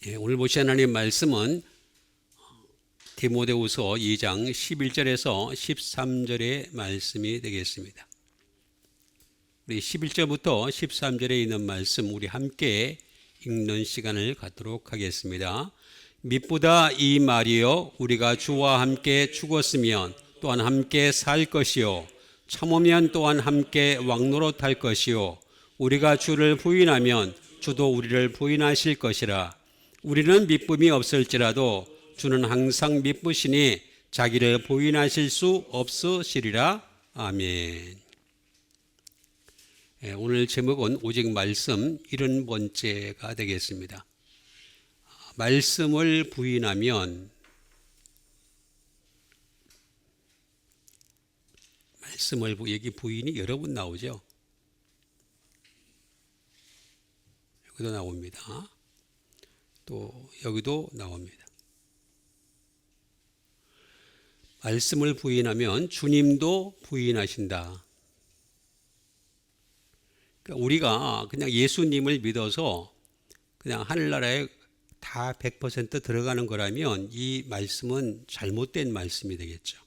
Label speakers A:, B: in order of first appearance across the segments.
A: 오늘 보실 하나님 말씀은 디모데후서 2장 11절에서 13절의 말씀이 되겠습니다. 우리 11절부터 13절에 있는 말씀 우리 함께 읽는 시간을 갖도록 하겠습니다. mit보다 이 말이요 우리가 주와 함께 죽었으면 또한 함께 살 것이요 참으면 또한 함께 왕노릇할 것이요 우리가 주를 부인하면 주도 우리를 부인하실 것이라. 우리는 미쁨이 없을지라도 주는 항상 미쁘시니 자기를 부인하실 수 없으시리라. 아멘. 오늘 제목은 오직 말씀 70번째가 되겠습니다. 말씀을 부인하면 여기 부인이 여러 번 나오죠. 여기도 나옵니다. 또 여기도 나옵니다. 말씀을 부인하면 주님도 부인하신다. 그러니까 우리가 그냥 예수님을 믿어서 그냥 하늘나라에 다 100% 들어가는 거라면 이 말씀은 잘못된 말씀이 되겠죠.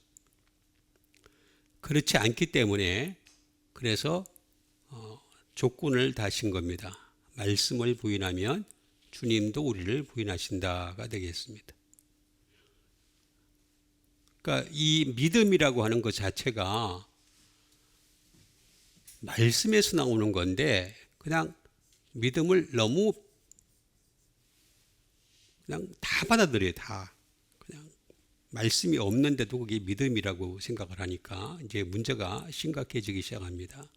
A: 그렇지 않기 때문에 그래서 조건을 다신 겁니다. 말씀을 부인하면 주님도 우리를 부인하신다가 되겠습니다. 그러니까 이 믿음이라고 하는 것 자체가 말씀에서 나오는 건데 그냥 믿음을 너무 그냥 다 받아들여요. 다 그냥 말씀이 없는데도 그게 믿음이라고 생각을 하니까 이제 문제가 심각해지기 시작합니다.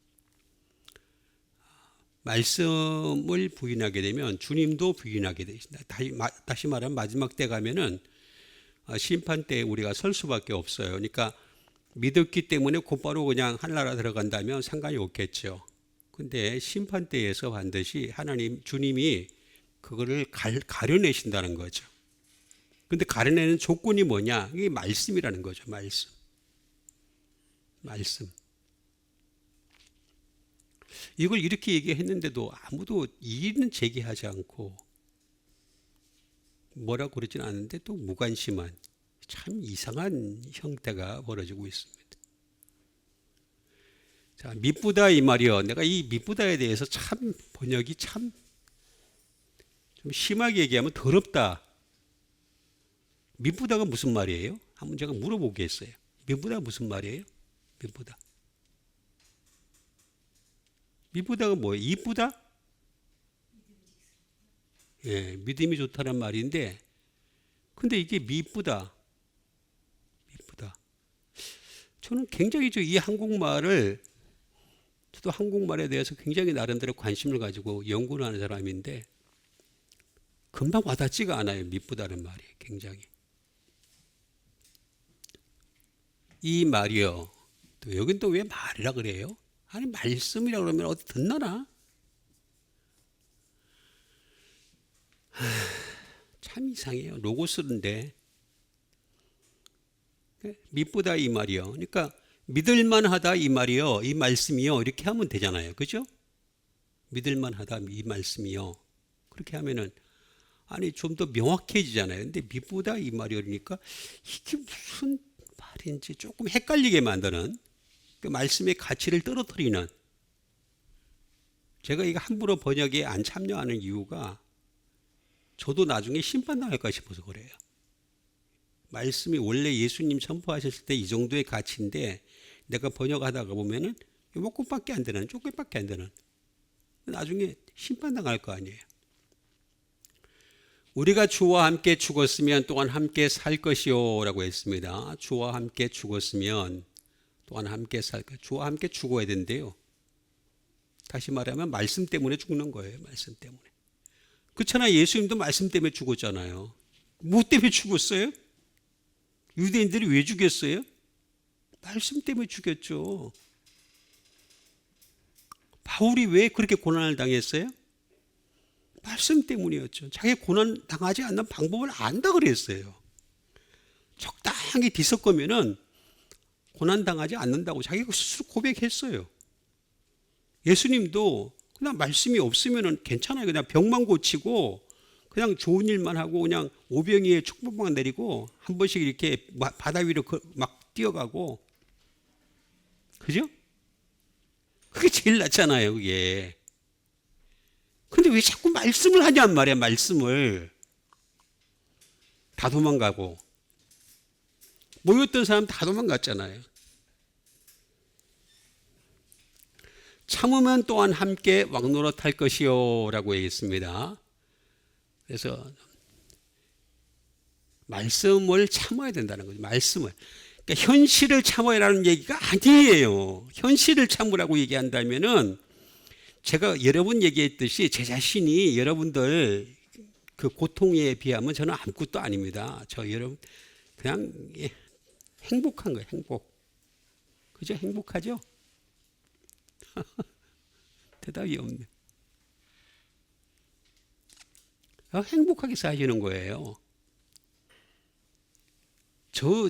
A: 말씀을 부인하게 되면 주님도 부인하게 되신다. 다시 말하면 마지막 때 가면은 심판 때 우리가 설 수밖에 없어요. 그러니까 믿었기 때문에 곧바로 그냥 하늘나라 들어간다면 상관이 없겠죠. 근데 심판 때에서 반드시 주님이 그거를 가려내신다는 거죠. 근데 가려내는 조건이 뭐냐? 이게 말씀이라는 거죠. 말씀. 이걸 이렇게 얘기했는데도 아무도 이의는 제기하지 않고 뭐라고 그러진 않는데 또 무관심한 참 이상한 형태가 벌어지고 있습니다. 자, mit보다 이 말이요. 내가 이 mit보다에 대해서 참 번역이 참 좀 심하게 얘기하면 더럽다. mit보다가 무슨 말이에요? 한번 제가 물어보겠어요. mit보다가 무슨 말이에요? mit보다가 뭐예요? 이쁘다? 예, 믿음이 좋다는 말인데, 근데 이게 mit보다. 저는 굉장히 이 한국말을, 저도 한국말에 대해서 굉장히 나름대로 관심을 가지고 연구를 하는 사람인데, 금방 와닿지가 않아요. mit보다는 말이 굉장히. 이 말이요. 또 여긴 또 왜 말이라 그래요? 아니 말씀이라고 그러면 어디 듣나나? 참 이상해요. 로고스인데 mit보다 이 말이요. 그러니까 믿을만하다 이 말이요. 이 말씀이요. 이렇게 하면 되잖아요. 그죠? 믿을만하다 이 말씀이요. 그렇게 하면은 아니 좀 더 명확해지잖아요. 근데 mit보다 이 말이 그러니까 이게 무슨 말인지 조금 헷갈리게 만드는 그 말씀의 가치를 떨어뜨리는. 제가 이거 함부로 번역에 안 참여하는 이유가 저도 나중에 심판당할까 싶어서 그래요. 말씀이 원래 예수님 선포하셨을 때 이 정도의 가치인데 내가 번역하다가 보면은 조금밖에 안 되는 나중에 심판당할 거 아니에요. 우리가 주와 함께 죽었으면 또한 함께 살 것이요 라고 했습니다. 주와 함께 죽었으면 또한 함께 살 것. 주와 함께 죽어야 된대요. 다시 말하면 말씀 때문에 죽는 거예요. 말씀 때문에. 그렇잖아요. 예수님도 말씀 때문에 죽었잖아요. 뭐 때문에 죽었어요? 유대인들이 왜 죽였어요? 말씀 때문에 죽였죠. 바울이 왜 그렇게 고난을 당했어요? 말씀 때문이었죠. 자기 고난 당하지 않는 방법을 안다 그랬어요. 적당히 뒤섞으면은 고난 당하지 않는다고 자기가 스스로 고백했어요. 예수님도 그냥 말씀이 없으면은 괜찮아요. 그냥 병만 고치고 그냥 좋은 일만 하고 그냥 오병이의 축복만 내리고 한 번씩 이렇게 바다 위로 막 뛰어가고, 그죠? 그게 제일 낫잖아요, 그게. 근데 왜 자꾸 말씀을 하냔 말이야, 말씀을. 다 도망가고. 모였던 사람 다 도망갔잖아요. 참으면 또한 함께 왕노릇할 것이요 라고 얘기했습니다. 그래서 말씀을 참아야 된다는 거죠. 말씀을. 그러니까 현실을 참아야라는 얘기가 아니에요. 현실을 참으라고 얘기한다면은 제가 여러 번 얘기했듯이 제 자신이 여러분들 그 고통에 비하면 저는 아무것도 아닙니다. 저 여러분 그냥 행복한 거예요. 행복. 그죠? 행복하죠? 대답이 없네. 행복하게 사시는 거예요.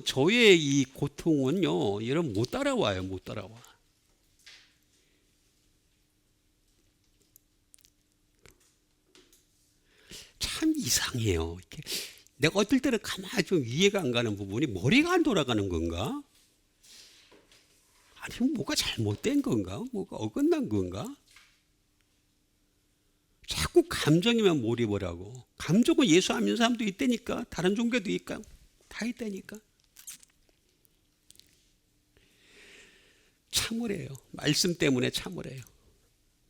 A: 저의 이 고통은요, 여러분 못 따라와요. 못 따라와. 참 이상해요. 이렇게 내가 어떨 때는 가만히 좀 이해가 안 가는 부분이 머리가 안 돌아가는 건가? 아니면 뭐가 잘못된 건가? 뭐가 어긋난 건가? 자꾸 감정에만 몰입을 하고, 감정은 예수 안 믿는 사람도 있다니까, 다른 종교도 있까, 다 있다니까. 참으래요. 말씀 때문에 참으래요.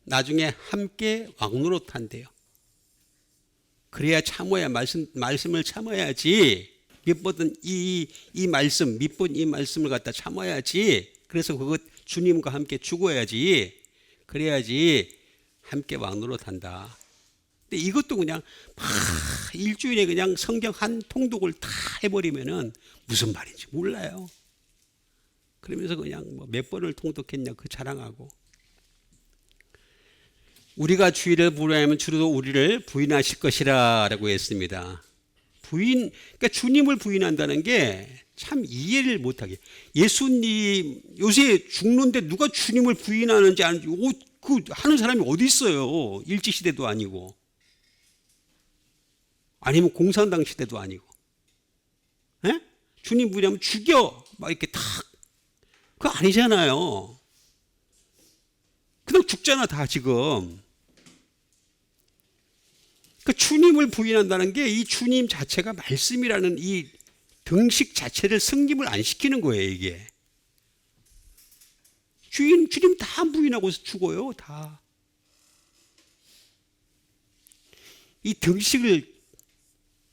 A: 나중에 함께 왕노릇한대요. 그래야 참아야 말씀을 참아야지. 밑보던 이 말씀, 밑본 이 말씀을 갖다 참아야지. 그래서 그것 주님과 함께 죽어야지. 그래야지 함께 왕노릇한다. 근데 이것도 그냥 막 일주일에 그냥 성경 한 통독을 다 해버리면은 무슨 말인지 몰라요. 그러면서 그냥 뭐 몇 번을 통독했냐 그 자랑하고. 우리가 주의를 부인하면 주도 우리를 부인하실 것이라라고 했습니다. 그러니까 주님을 부인한다는 게 참 이해를 못하게. 예수님 요새 죽는데 누가 주님을 부인하는지 아는지 그 하는 사람이 어디 있어요? 일제 시대도 아니고, 아니면 공산당 시대도 아니고. 에? 주님 부인하면 죽여 막 이렇게 탁. 그거 아니잖아요. 그냥 죽잖아 다 지금. 그 주님을 부인한다는 게 이 주님 자체가 말씀이라는 이 등식 자체를 승립을 안 시키는 거예요, 이게. 주님 다 부인하고 죽어요, 다. 이 등식을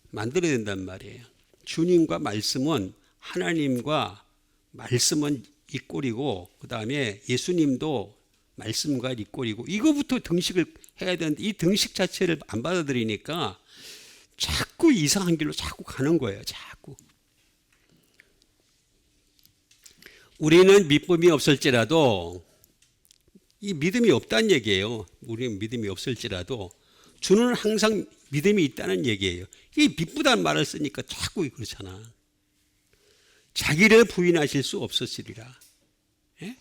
A: 만들어야 된단 말이에요. 주님과 말씀은, 하나님과 말씀은 이 꼴이고, 그 다음에 예수님도 말씀과 이 꼴이고, 이거부터 등식을 해야 되는데 이 등식 자체를 안 받아들이니까 자꾸 이상한 길로 자꾸 가는 거예요. 자꾸. 우리는 믿음이 없을지라도, 이 믿음이 없다는 얘기예요. 우리는 믿음이 없을지라도 주는 항상 믿음이 있다는 얘기예요. 이게 믿부다는 말을 쓰니까 자꾸 그렇잖아. 자기를 부인하실 수 없으시리라. 예?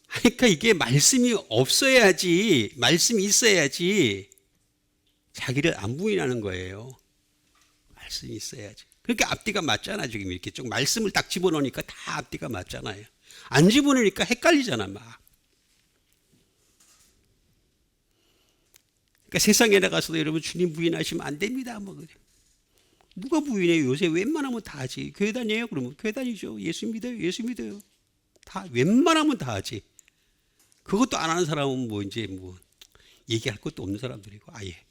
A: 그러니까 이게 말씀이 없어야지, 말씀이 있어야지 자기를 안 부인하는 거예요. 말씀이 있어야지. 그러니까 앞뒤가 맞잖아. 지금 이렇게 좀 말씀을 딱 집어넣으니까 다 앞뒤가 맞잖아요. 안 집어넣으니까 헷갈리잖아 막. 그러니까 세상에 나가서도 여러분 주님 부인하시면 안 됩니다. 뭐 그래. 누가 부인해요? 요새 웬만하면 다 하지. 교회 다녀요? 그러면 교회 다니죠. 예수 믿어요? 예수 믿어요. 다 웬만하면 다 하지. 그것도 안 하는 사람은 뭐 이제 뭐 얘기할 것도 없는 사람들이고 아예.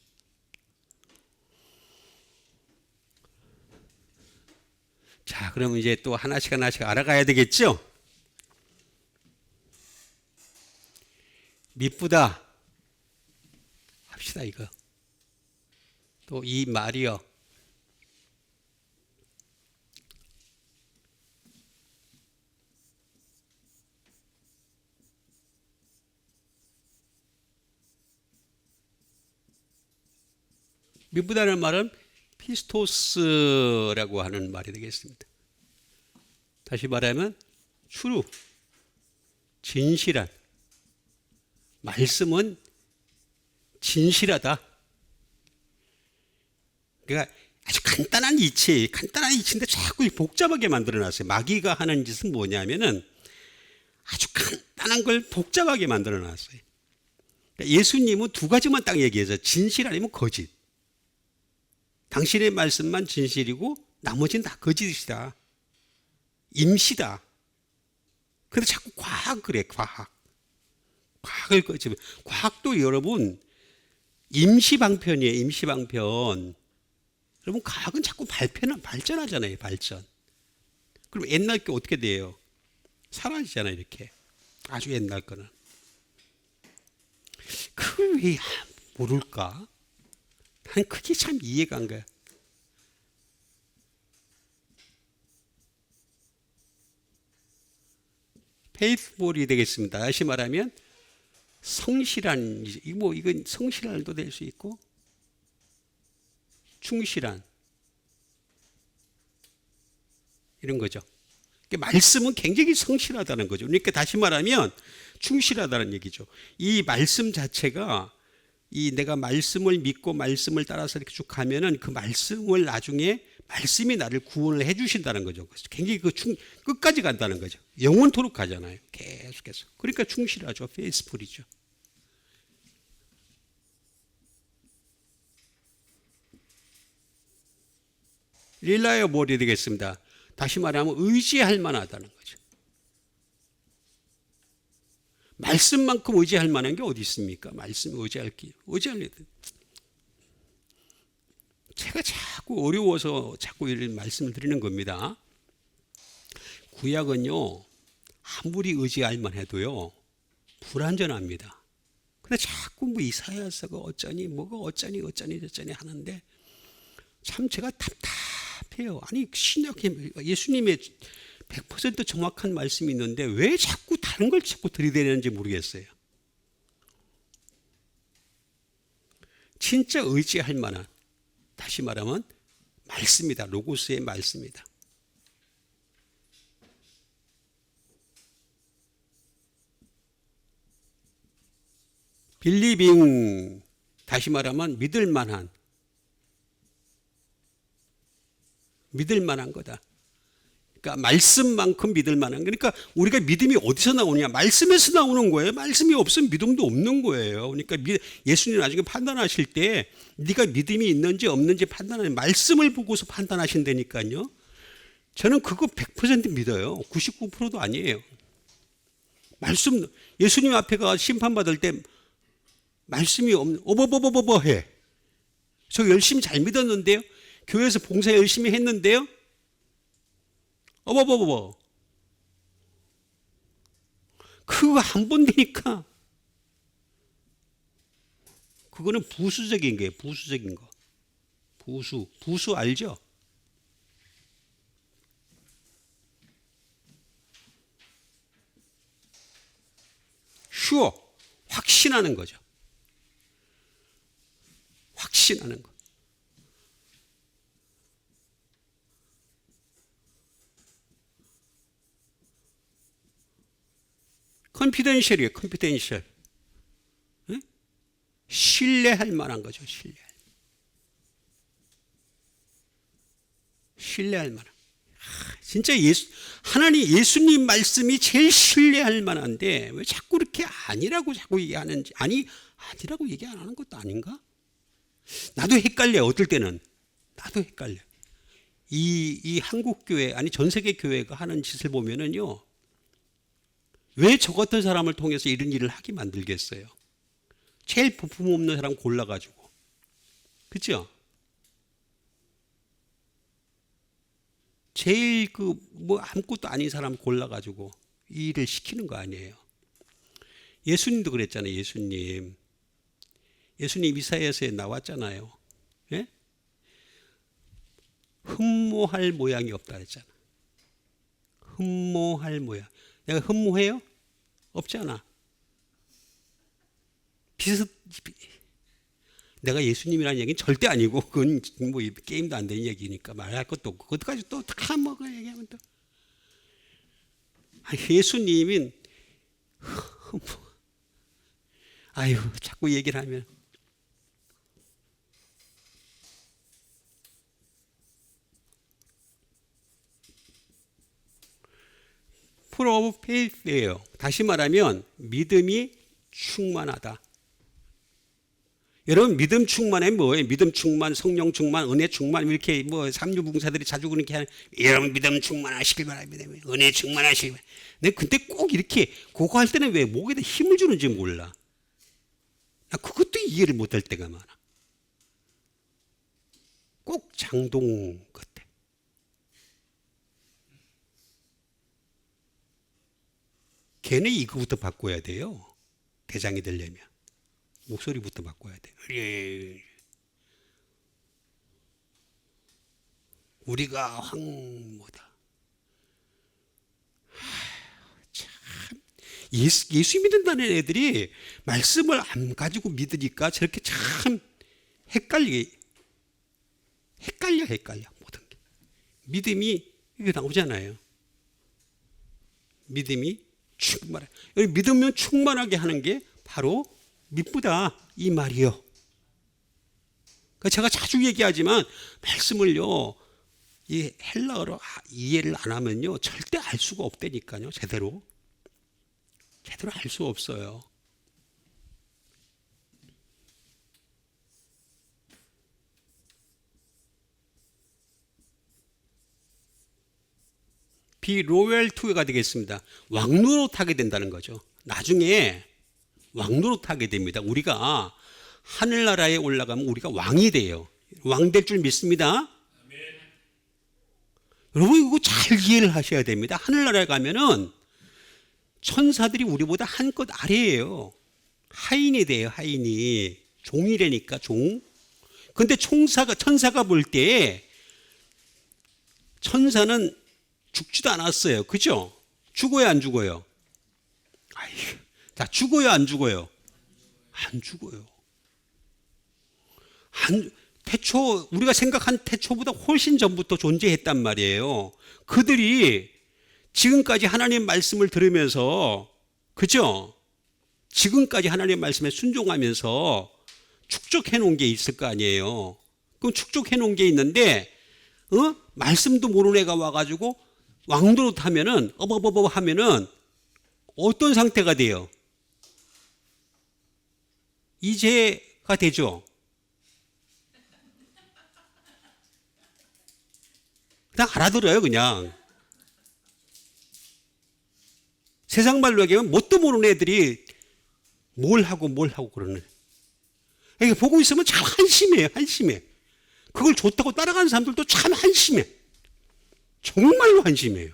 A: 자, 그러면 이제 또 하나씩 알아가야 되겠죠? 미쁘다 합시다 이거. 또 이 말이요. 미쁘다는 말은 피스토스라고 하는 말이 되겠습니다. 다시 말하면 true, 진실한. 말씀은 진실하다. 그러니까 아주 간단한 이치인데 자꾸 복잡하게 만들어놨어요. 마귀가 하는 짓은 뭐냐면은 아주 간단한 걸 복잡하게 만들어놨어요. 그러니까 예수님은 두 가지만 딱 얘기해서 진실 아니면 거짓. 당신의 말씀만 진실이고 나머지는 다 거짓이다. 임시다. 근데 자꾸 과학 그래, 과학. 과학을 거짓. 과학도 여러분 임시방편이에요, 임시방편. 여러분 과학은 자꾸 발전하잖아요, 발전. 그럼 옛날 게 어떻게 돼요? 사라지잖아요, 이렇게. 아주 옛날 거는. 그걸 왜 모를까? 난 그게 참 이해가 안 가요. 페이스볼이 되겠습니다. 다시 말하면 성실한, 이건 성실한도 될 수 있고 충실한 이런 거죠. 그러니까 말씀은 굉장히 성실하다는 거죠. 그러니까 다시 말하면 충실하다는 얘기죠. 이 말씀 자체가 이 내가 말씀을 믿고 말씀을 따라서 이렇게 쭉 가면은 그 말씀을 나중에 말씀이 나를 구원을 해 주신다는 거죠. 굉장히 끝까지 간다는 거죠. 영원토록 가잖아요. 계속해서. 그러니까 충실하죠. 페이스풀이죠. 릴라이어블이 되겠습니다. 다시 말하면 의지할 만하다는 거죠. 말씀만큼 의지할 만한 게 어디 있습니까? 말씀 의지할 일. 제가 자꾸 어려워서 자꾸 이런 말씀을 드리는 겁니다. 구약은요, 아무리 의지할 만해도요, 불완전합니다. 근데 자꾸 뭐 이사야서가 어쩌니, 뭐가 어쩌니 하는데 참 제가 답답해요. 아니, 신약에 예수님의 100% 정확한 말씀이 있는데 왜 자꾸 다른 걸 자꾸 들이대는지 모르겠어요. 진짜 의지할 만한, 다시 말하면 말씀이다. 로고스의 말씀이다. 빌리빙, 다시 말하면 믿을 만한 거다. 그러니까 말씀만큼 믿을 만한. 그러니까 우리가 믿음이 어디서 나오느냐? 말씀에서 나오는 거예요. 말씀이 없으면 믿음도 없는 거예요. 그러니까 예수님 나중에 판단하실 때 네가 믿음이 있는지 없는지 판단하는 말씀을 보고서 판단하신다니까요. 저는 그거 100% 믿어요. 99%도 아니에요. 말씀, 예수님 앞에 가 심판받을 때 말씀이 없는, 어버버버버버 해. 저 열심히 잘 믿었는데요. 교회에서 봉사 열심히 했는데요. 어버버버버. 그거 안 본다니까. 그거는 부수적인 거예요. 부수적인 거. 부수 알죠? sure. 확신하는 거죠. 확신하는 거. 컨피덴셜이에요. 컨피덴셜. 신뢰할 만한 거죠. 신뢰할 만한. 진짜 하나님 예수님 말씀이 제일 신뢰할 만한데 왜 자꾸 이렇게 아니라고 자꾸 얘기하는지. 아니라고 얘기 안 하는 것도 아닌가? 나도 헷갈려. 어떨 때는 나도 헷갈려. 이 한국 교회, 아니 전 세계 교회가 하는 짓을 보면은요, 왜 저 같은 사람을 통해서 이런 일을 하게 만들겠어요? 제일 부품 없는 사람 골라가지고, 그렇죠? 제일 뭐 아무것도 아닌 사람 골라가지고 이 일을 시키는 거 아니에요? 예수님도 그랬잖아요. 예수님 이사야서에 나왔잖아요. 예? 흠모할 모양이 없다 했잖아. 흠모할 모양. 내가 흠모해요? 없잖아. 내가 예수님이라는 얘기는 절대 아니고, 그건 뭐 게임도 안 되는 얘기니까 말할 것도 없고, 그것까지 또 다 먹어 얘기하면 또. 예수님은, 아유, 자꾸 얘기를 하면. full of faith예요. 다시 말하면 믿음이 충만하다. 여러분 믿음 충만해 뭐예요? 믿음 충만, 성령 충만, 은혜 충만 이렇게 뭐 삼류봉사들이 자주 그렇게 하는 여러분 믿음 충만하시길 바랍니다. 은혜 충만하시길 바랍니다. 근데 꼭 이렇게 그거 할 때는 왜 목에다 힘을 주는지 몰라. 나 그것도 이해를 못할 때가 많아. 꼭 장동 같아. 걔네 이거부터 바꿔야 돼요. 대장이 되려면. 목소리부터 바꿔야 돼. 우리가 황무다. 참 예수 믿는다는 애들이 말씀을 안 가지고 믿으니까 저렇게 참 헷갈려 모든 게. 믿음이 이게 나오잖아요. 믿음이 충만해. 믿으면 충만하게 하는 게 바로 믿보다 이 말이요. 그러니까 제가 자주 얘기하지만 말씀을요, 이 헬라어로 이해를 안 하면요 절대 알 수가 없다니까요. 제대로 알 수 없어요. 비로열 투가 되겠습니다. 왕노릇 하게 된다는 거죠. 나중에 왕노릇 하게 됩니다. 우리가 하늘나라에 올라가면 우리가 왕이 돼요. 왕 될 줄 믿습니다. 여러분 이거 잘 이해를 하셔야 됩니다. 하늘나라에 가면은 천사들이 우리보다 한껏 아래예요. 하인이 돼요. 하인이. 종이라니까 종. 근데 천사가 볼 때 천사는 죽지도 않았어요. 그죠? 죽어요 안 죽어요? 자, 죽어요 안 죽어요? 안 죽어요. 태초 우리가 생각한 태초보다 훨씬 전부터 존재했단 말이에요. 그들이 지금까지 하나님 말씀을 들으면서, 그죠? 지금까지 하나님 말씀에 순종하면서 축적해 놓은 게 있을 거 아니에요. 그럼 축적해 놓은 게 있는데 말씀도 모르는 애가 와가지고 왕도로 하면은 어버버버 하면은 어떤 상태가 돼요? 이제가 되죠. 그냥 알아들어요, 그냥. 세상 말로 얘기하면 뭣도 모르는 애들이 뭘 하고 그러는. 그러니까 보고 있으면 참 한심해요, 한심해. 그걸 좋다고 따라가는 사람들도 참 한심해. 정말로 한심해요.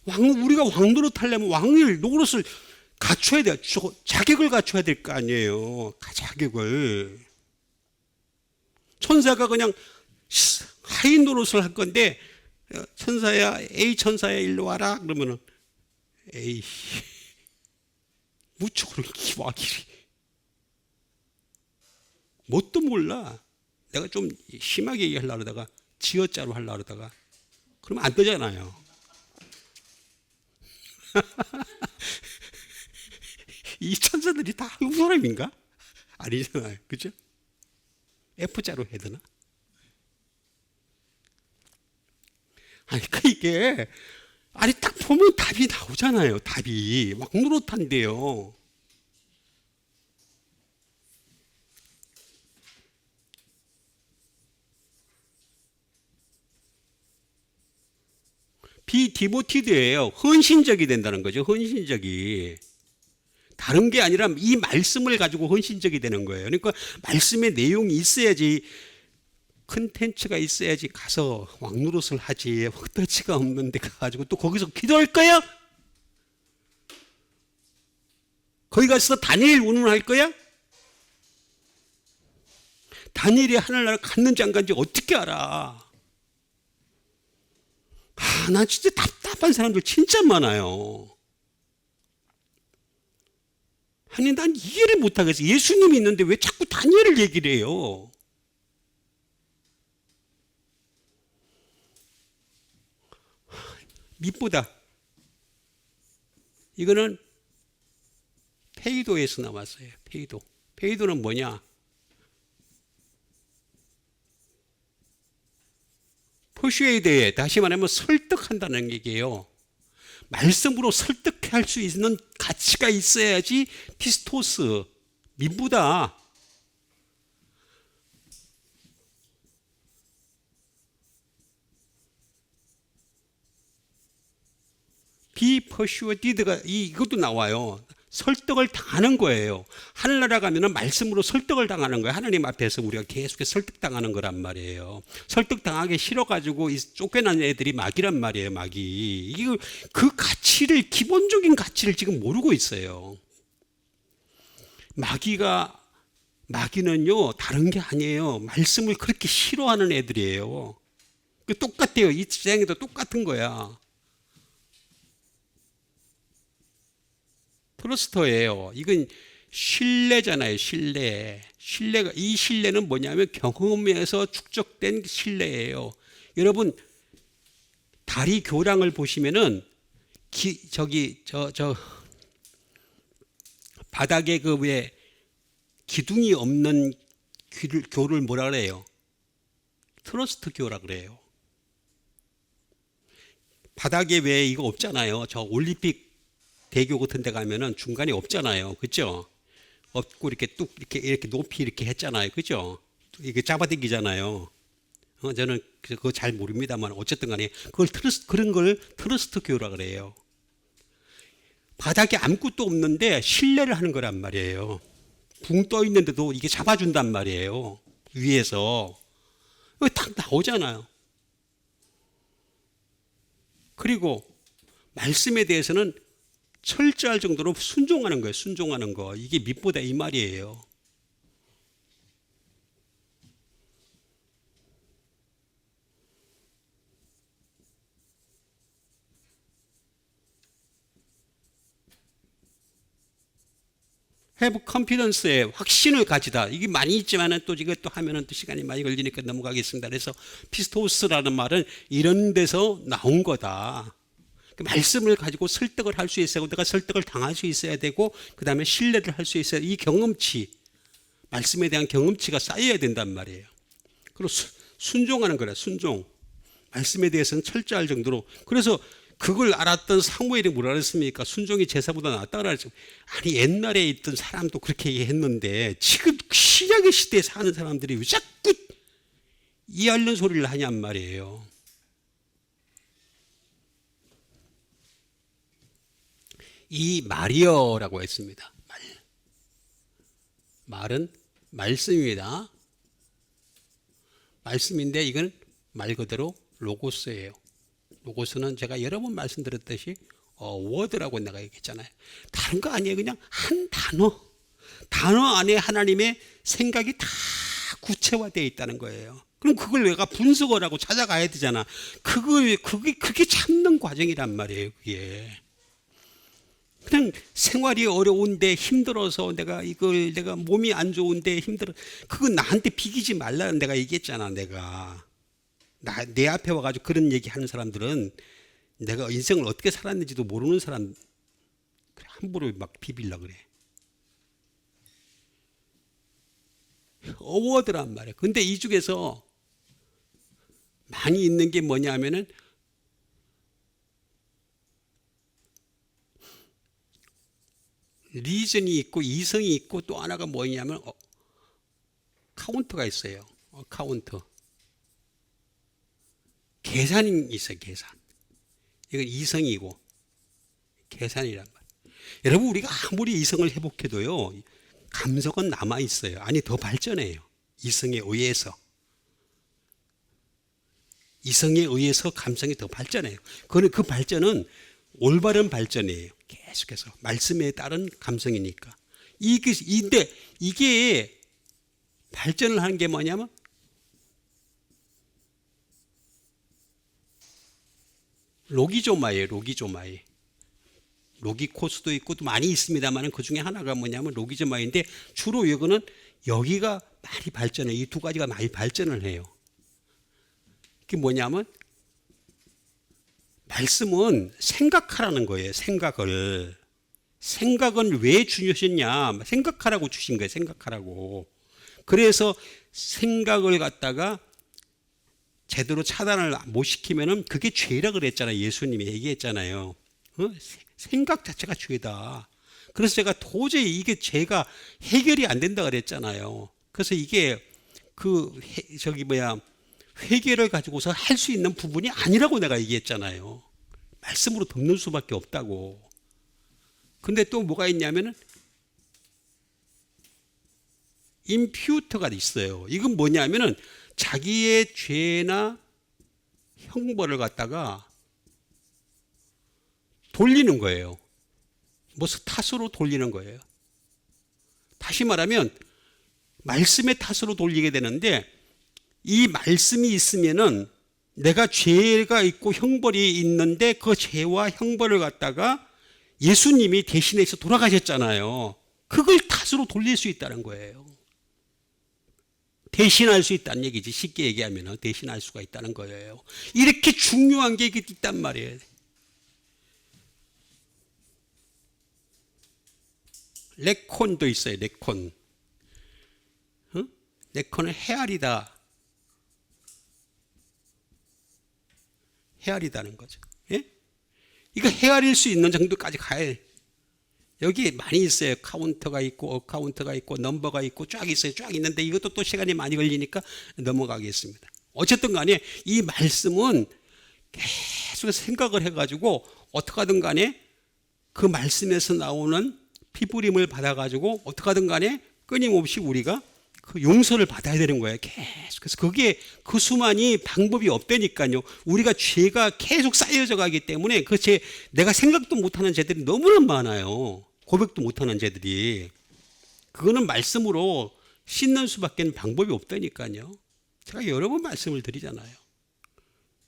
A: 우리가 왕노릇 하려면 노릇을 갖춰야 돼요. 자격을 갖춰야 될 거 아니에요. 자격을. 천사가 그냥 하인 노릇을 할 건데, 천사야, A 천사야, 일로 와라. 그러면은, 에이, 무척으로 기와기리. 뭣도 몰라. 내가 좀 심하게 얘기하려고 하다가, 지어자로 하려고 하다가, 그러면 안 되잖아요. 이 천사들이 다 한국 사람인가? 아니잖아요. 그죠? F자로 해야 되나? 이게, 딱 보면 답이 나오잖아요. 답이. 왕노릇한데요. 비디보티드예요. 헌신적이 된다는 거죠. 헌신적이. 다른 게 아니라 이 말씀을 가지고 헌신적이 되는 거예요. 그러니까 말씀의 내용이 있어야지, 컨텐츠가 있어야지 가서 왕노릇을 하지. 헛되치가 없는 데 가가지고 또 거기서 기도할 거야? 거기 가서 다니엘 운운할 거야? 다니엘이 하늘나라 갔는지 안 갔는지 어떻게 알아? 나 진짜 답답한 사람들 진짜 많아요. 아니, 난 이해를 못하겠어. 예수님이 있는데 왜 자꾸 다니엘을 얘기를 해요? 밑보다. 이거는 페이도에서 나왔어요. 페이도. 페이도는 뭐냐? 퍼슈에이드에 다시 말하면 설득한다는 얘기예요. 말씀으로 설득할 수 있는 가치가 있어야지 피스토스, 민부다. be persuaded가 이것도 나와요. 설득을 당하는 거예요. 하늘나라 가면은 말씀으로 설득을 당하는 거예요. 하나님 앞에서 우리가 계속해서 설득당하는 거란 말이에요. 설득당하기 싫어가지고 쫓겨난 애들이 마귀란 말이에요. 마귀. 이거 그 가치를, 기본적인 가치를 지금 모르고 있어요. 마귀는요 다른 게 아니에요. 말씀을 그렇게 싫어하는 애들이에요. 똑같아요. 이 세상에도 똑같은 거야. 트러스터예요. 이건 신뢰잖아요. 신뢰가, 이 신뢰는 뭐냐면 경험에서 축적된 신뢰예요. 여러분 다리 교량을 보시면은 바닥에 그 왜 기둥이 없는 교를 뭐라 그래요? 트러스트 교라 그래요. 바닥에 왜 이거 없잖아요. 저 올림픽 대교 같은 데 가면은 중간에 없잖아요. 그죠? 없고 이렇게 뚝 이렇게 높이 이렇게 했잖아요. 그죠? 이게 잡아당기잖아요. 저는 그거 잘 모릅니다만 어쨌든 간에 그런 걸 트러스트 교라 그래요. 바닥에 아무것도 없는데 신뢰를 하는 거란 말이에요. 붕 떠 있는데도 이게 잡아준단 말이에요. 위에서. 딱 나오잖아요. 그리고 말씀에 대해서는 철저할 정도로 순종하는 거예요. 순종하는 거. 이게 밑보다 이 말이에요. have confidence에 확신을 가지다. 이게 많이 있지만은 또 이것도 하면은 또 시간이 많이 걸리니까 넘어가겠습니다. 그래서 피스토스라는 말은 이런 데서 나온 거다. 말씀을 가지고 설득을 할 수 있어야 하고 내가 설득을 당할 수 있어야 되고 그 다음에 신뢰를 할 수 있어야 이 경험치, 말씀에 대한 경험치가 쌓여야 된단 말이에요. 그리고 순종하는 거라. 순종. 말씀에 대해서는 철저할 정도로. 그래서 그걸 알았던 사무엘이 뭐라 그랬습니까? 순종이 제사보다 낫다 그랬죠. 아니 옛날에 있던 사람도 그렇게 얘기했는데 지금 신약의 시대에 사는 사람들이 왜 자꾸 이해하려는 소리를 하냔 말이에요. 이 말이여라고 했습니다. 말은 말씀입니다. 말씀인데 이건 말 그대로 로고스예요. 로고스는 제가 여러 번 말씀드렸듯이 워드라고 내가 얘기했잖아요. 다른 거 아니에요. 그냥 한 단어 안에 하나님의 생각이 다 구체화되어 있다는 거예요. 그럼 그걸 내가 분석을 하고 찾아가야 되잖아. 그게 찾는 과정이란 말이에요. 그게. 그냥 생활이 어려운데 힘들어서 내가 몸이 안 좋은데 힘들어. 그건 나한테 비기지 말라는 내가 얘기했잖아. 내 앞에 와가지고 그런 얘기 하는 사람들은 내가 인생을 어떻게 살았는지도 모르는 사람, 함부로 막 비빌라 그래. 어워드란 말이야. 근데 이 중에서 많이 있는 게 뭐냐면은 리전이 있고 이성이 있고 또 하나가 뭐냐면 카운트가 있어요. 카운트. 계산이 있어요. 계산. 이건 이성이고 계산이란 말이에요. 여러분 우리가 아무리 이성을 회복해도요. 감성은 남아있어요. 아니 더 발전해요. 이성에 의해서. 이성에 의해서 감성이 더 발전해요. 그 발전은 올바른 발전이에요. 계속해서 말씀에 따른 감성이니까. 이게 발전을 하는 게 뭐냐면 로기조마예요. 로기코스도 있고 또 많이 있습니다만 그 중에 하나가 뭐냐면 로기조마인데 주로 이거는 여기가 많이 발전해요. 이 두 가지가 많이 발전을 해요. 그게 뭐냐면 말씀은 생각하라는 거예요. 생각은 왜 주셨냐? 생각하라고 주신 거예요. 생각하라고. 그래서 생각을 갖다가 제대로 차단을 못 시키면은 그게 죄라 그랬잖아요. 예수님이 얘기했잖아요. 생각 자체가 죄다. 그래서 제가 도저히 이게 죄가 해결이 안 된다 그랬잖아요. 그래서 이게 회개를 가지고서 할 수 있는 부분이 아니라고 내가 얘기했잖아요. 말씀으로 덮는 수밖에 없다고. 근데 또 뭐가 있냐면은 임퓨터가 있어요. 이건 뭐냐면은 자기의 죄나 형벌을 갖다가 돌리는 거예요. 무슨 탓으로 돌리는 거예요. 다시 말하면 말씀의 탓으로 돌리게 되는데, 이 말씀이 있으면은 내가 죄가 있고 형벌이 있는데 그 죄와 형벌을 갖다가 예수님이 대신해서 돌아가셨잖아요. 그걸 탓으로 돌릴 수 있다는 거예요. 대신할 수 있다는 얘기지. 쉽게 얘기하면 대신할 수가 있다는 거예요. 이렇게 중요한 게 있단 말이에요. 레콘도 있어요. 레콘. 레콘은 헤아리다. 헤아리다는 거죠. 예? 이거 헤아릴 수 있는 정도까지 가야 해. 여기 많이 있어요. 카운터가 있고 어카운터가 있고 넘버가 있고 쫙 있어요. 쫙 있는데 이것도 또 시간이 많이 걸리니까 넘어가겠습니다. 어쨌든 간에 이 말씀은 계속 생각을 해가지고 어떻게 하든 간에 그 말씀에서 나오는 피부림을 받아가지고 어떻게 하든 간에 끊임없이 우리가 그 용서를 받아야 되는 거예요. 계속. 그래서 그게 그 수만이 방법이 없다니까요. 우리가 죄가 계속 쌓여져 가기 때문에 내가 생각도 못하는 죄들이 너무나 많아요. 고백도 못하는 죄들이. 그거는 말씀으로 씻는 수밖에 방법이 없다니까요. 제가 여러 번 말씀을 드리잖아요.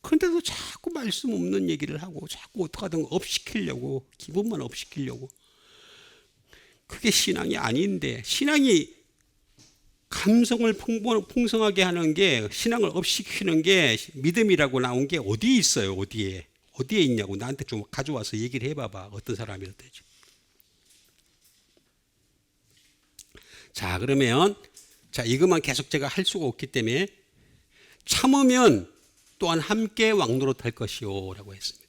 A: 그런데도 자꾸 말씀 없는 얘기를 하고 자꾸 어떻게 하든 업시키려고, 기분만 업시키려고. 그게 신앙이 아닌데, 신앙이 감성을 풍성하게 하는 게, 신앙을 업시키는 게 믿음이라고 나온 게 어디에 있어요? 어디에 있냐고 나한테 좀 가져와서 얘기를 해봐봐. 어떤 사람이었든지. 자, 그러면 이것만 계속 제가 할 수가 없기 때문에 참으면 또한 함께 왕노릇할 것이요 라고 했습니다.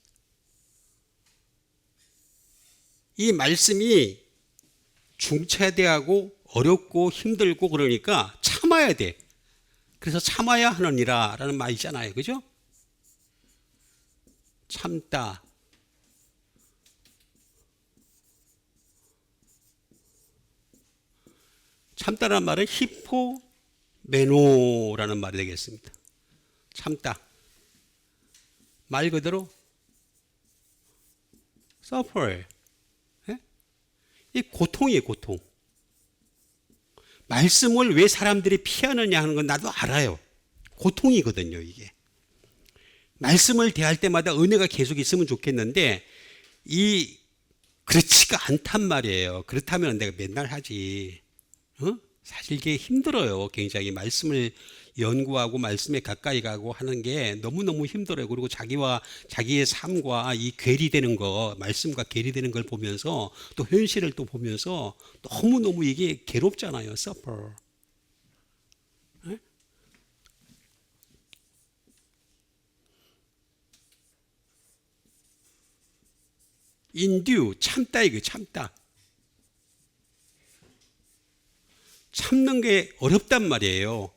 A: 이 말씀이 중차대하고 어렵고 힘들고 그러니까 참아야 돼. 그래서 참아야 하느니라 라는 말이잖아요. 그죠? 참다. 참다라는 말은 히포메노라는 말이 되겠습니다. 참다. 말 그대로 suffer. 이 고통이에요, 고통. 말씀을 왜 사람들이 피하느냐 하는 건 나도 알아요. 고통이거든요, 이게. 말씀을 대할 때마다 은혜가 계속 있으면 좋겠는데, 그렇지가 않단 말이에요. 그렇다면 내가 맨날 하지. 사실 이게 힘들어요. 굉장히 말씀을 연구하고 말씀에 가까이 가고 하는 게 너무너무 힘들어요. 그리고 자기의 삶과 이 괴리되는 거, 말씀과 괴리되는 걸 보면서 또 현실을 또 보면서 너무너무 이게 괴롭잖아요. suffer. endure, 참다 이거 참다. 참는 게 어렵단 말이에요.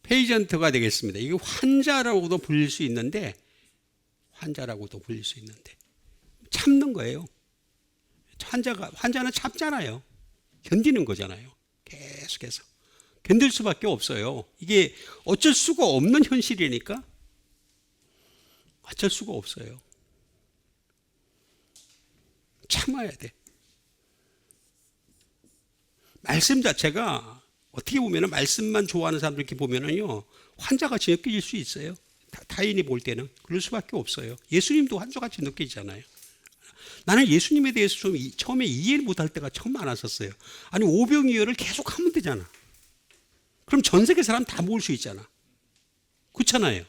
A: 페이전트가 되겠습니다. 이게 환자라고도 불릴 수 있는데 참는 거예요. 환자는 참잖아요. 견디는 거잖아요. 계속해서 견딜 수밖에 없어요. 이게 어쩔 수가 없는 현실이니까 어쩔 수가 없어요. 참아야 돼. 말씀 자체가 어떻게 보면 말씀만 좋아하는 사람들 이렇게 보면은요, 환자같이 느껴질 수 있어요. 타인이 볼 때는. 그럴 수밖에 없어요. 예수님도 환자같이 느끼잖아요. 나는 예수님에 대해서 좀 처음에 이해를 못할 때가 참 많았었어요. 아니, 오병이어를 계속 하면 되잖아. 그럼 전 세계 사람 다 모을 수 있잖아. 그렇잖아요.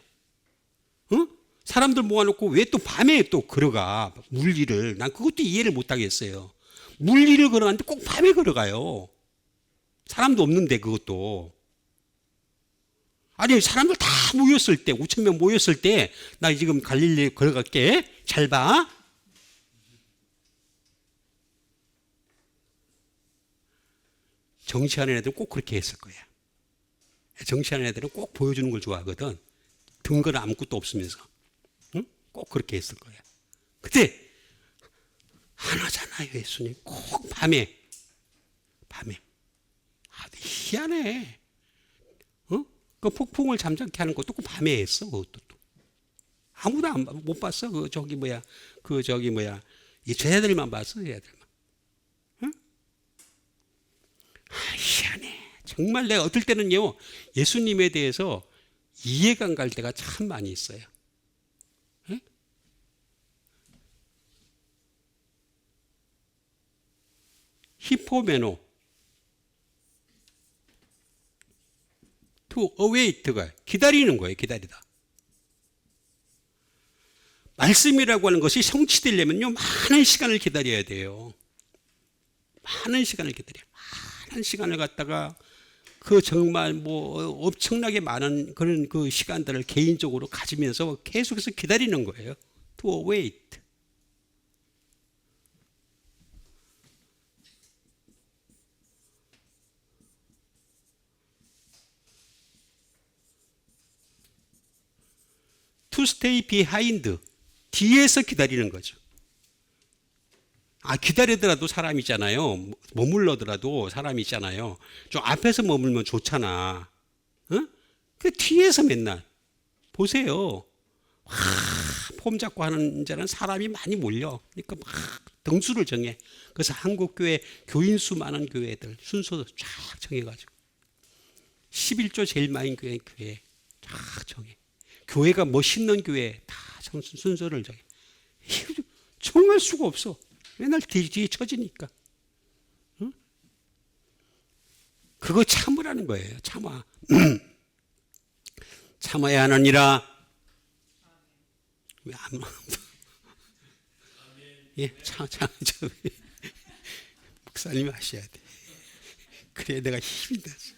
A: 사람들 모아놓고 왜 또 밤에 또 걸어가, 물리를. 난 그것도 이해를 못하겠어요. 물리를 걸어가는데 꼭 밤에 걸어가요. 사람도 없는데 그것도. 아니 사람들 다 모였을 때 5천 명 모였을 때 나 지금 갈릴리 걸어갈게. 잘 봐. 정치하는 애들은 꼭 그렇게 했을 거야. 정치하는 애들은 꼭 보여주는 걸 좋아하거든. 근거는 아무것도 없으면서. 응? 꼭 그렇게 했을 거야. 근데 하나잖아요, 예수님. 꼭 밤에. 아, 희한해. 어? 그 폭풍을 잠잠케 하는 것도 꼭 밤에 했어, 그것도. 아무도 못 봤어. 이 쟤들만 봤어, 쟤들만. 응? 아, 희한해. 정말 내가 어떨 때는요, 예수님에 대해서 이해가 안 갈 때가 참 많이 있어요. 응? 히포메노. to await가 기다리는 거예요. 기다리다. 말씀이라고 하는 것이 성취되려면요 많은 시간을 기다려야 돼요. 많은 시간을 기다려요. 많은 시간을 갖다가 그 정말 뭐 엄청나게 많은 그런 그 시간들을 개인적으로 가지면서 계속해서 기다리는 거예요. to await. to stay behind. 뒤에서 기다리는 거죠. 아, 기다리더라도 사람이잖아요. 머물러더라도 사람이잖아요. 좀 앞에서 머물면 좋잖아. 어? 그 뒤에서 맨날. 보세요. 폼 잡고 하는 자는 사람이 많이 몰려. 그러니까 막 등수를 정해. 그래서 한국 교회 교인 수 많은 교회들 순서 쫙 정해가지고 11조 제일 많은 교회 쫙 정해. 교회가 멋있는 교회 다 순서를 정해. 정할 수가 없어. 맨날 뒤에 쳐지니까. 응? 그거 참으라는 거예요. 참아. 참아야 하느니라. 왜 아무 예, 목사님이 하셔야 돼. 그래야 내가 힘이 나지.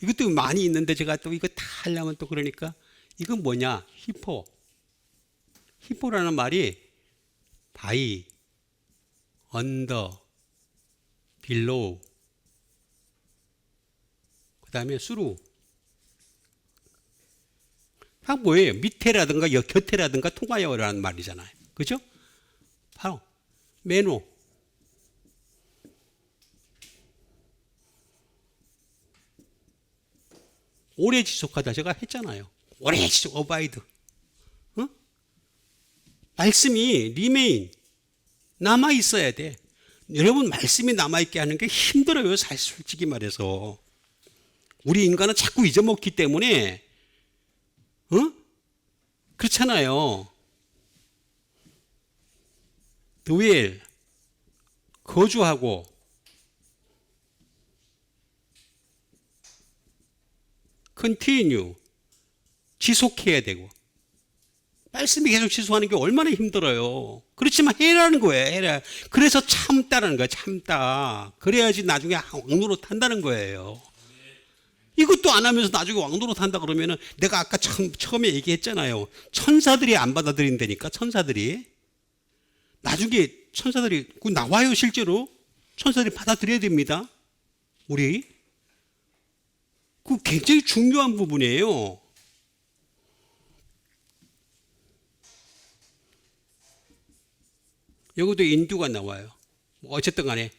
A: 이것도 많이 있는데 제가 또 이거 다 하려면 또 그러니까 이건 뭐냐? 히포. 히포라는 말이 바이, 언더, 빌로우, 그 다음에 수루. 다 뭐예요? 밑에라든가 곁에라든가 통하여라는 말이잖아요. 그죠? 바로 매노. 오래 지속하다 제가 했잖아요. 오래 지속, 어바이드. 어? 말씀이 리메인 남아 있어야 돼. 여러분 말씀이 남아 있게 하는 게 힘들어요. 사실 솔직히 말해서 우리 인간은 자꾸 잊어먹기 때문에 그렇잖아요. dwell 거주하고 continue 지속해야 되고 말씀이 계속 지속하는 게 얼마나 힘들어요. 그렇지만 해라는 거예요. 해라. 그래서 참다라는 거예요. 참다. 그래야지 나중에 왕노릇 한다는 거예요. 이것도 안 하면서 나중에 왕노릇 한다 그러면은 내가 아까 처음에 얘기했잖아요. 천사들이 안 받아들인다니까. 천사들이 나중에 천사들이 나와요. 실제로 천사들이 받아들여야 됩니다. 우리 그 굉장히 중요한 부분이에요. 여기도 인두가 나와요. 어쨌든 간에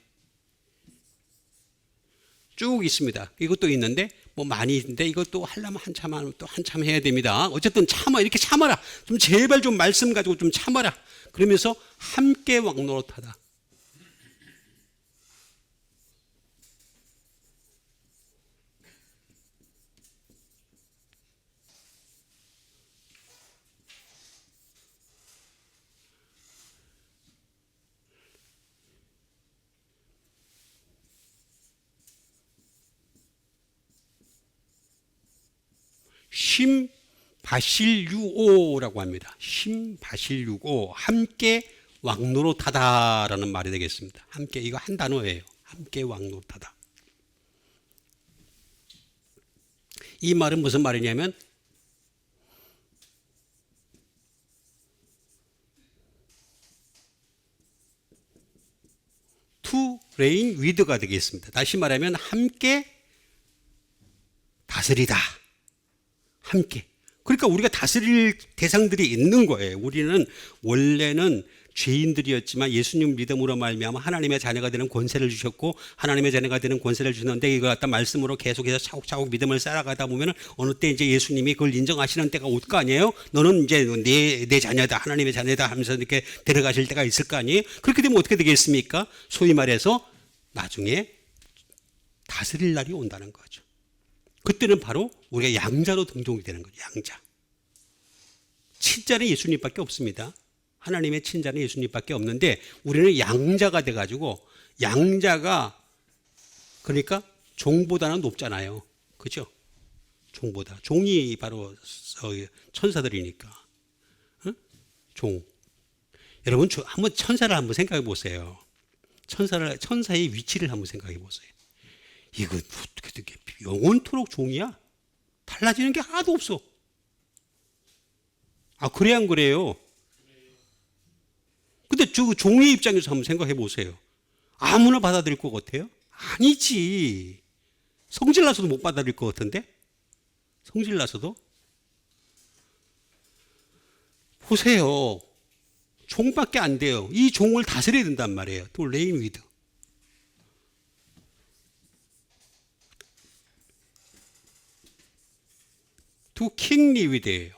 A: 쭉 있습니다. 이것도 있는데 뭐 많이 있는데 이것도 하려면 한참 해야 됩니다. 어쨌든 참아. 이렇게 참아라. 좀 제발 좀 말씀 가지고 좀 참아라. 그러면서 함께 왕노릇하다. 심바실유오라고 합니다. 심바실유오 함께 왕노릇하다라는 말이 되겠습니다. 함께 이거 한 단어예요. 함께 왕노릇하다. 이 말은 무슨 말이냐면 to reign with가 되겠습니다. 다시 말하면 함께 다스리다. 함께. 그러니까 우리가 다스릴 대상들이 있는 거예요. 우리는 원래는 죄인들이었지만 예수님 믿음으로 말미암아 하나님의 자녀가 되는 권세를 주셨고 하나님의 자녀가 되는 권세를 주셨는데 이걸 갖다 말씀으로 계속해서 차곡차곡 믿음을 쌓아가다 보면 어느 때 이제 예수님이 그걸 인정하시는 때가 올 거 아니에요. 너는 이제 내 자녀다, 하나님의 자녀다 하면서 이렇게 데려가실 때가 있을 거 아니에요. 그렇게 되면 어떻게 되겠습니까? 소위 말해서 나중에 다스릴 날이 온다는 거죠. 그때는 바로 우리가 양자로 등록이 되는 거죠. 양자. 친자는 예수님밖에 없습니다. 하나님의 친자는 예수님밖에 없는데 우리는 양자가 돼가지고 양자가 그러니까 종보다는 높잖아요. 그죠? 종보다. 종이 바로 천사들이니까. 응? 종. 여러분 한번 천사를 한번 생각해 보세요. 천사의 위치를 한번 생각해 보세요. 이거 어떻게 영원토록 종이야? 달라지는 게 하나도 없어. 아, 그래 안 그래요? 근데 저 종의 입장에서 한번 생각해 보세요. 아무나 받아들일 것 같아요? 아니지. 성질 나서도 못 받아들일 것 같은데? 성질 나서도? 보세요. 종밖에 안 돼요. 이 종을 다스려야 된단 말이에요. 또 레인 위드. 또 킹리 위드예요.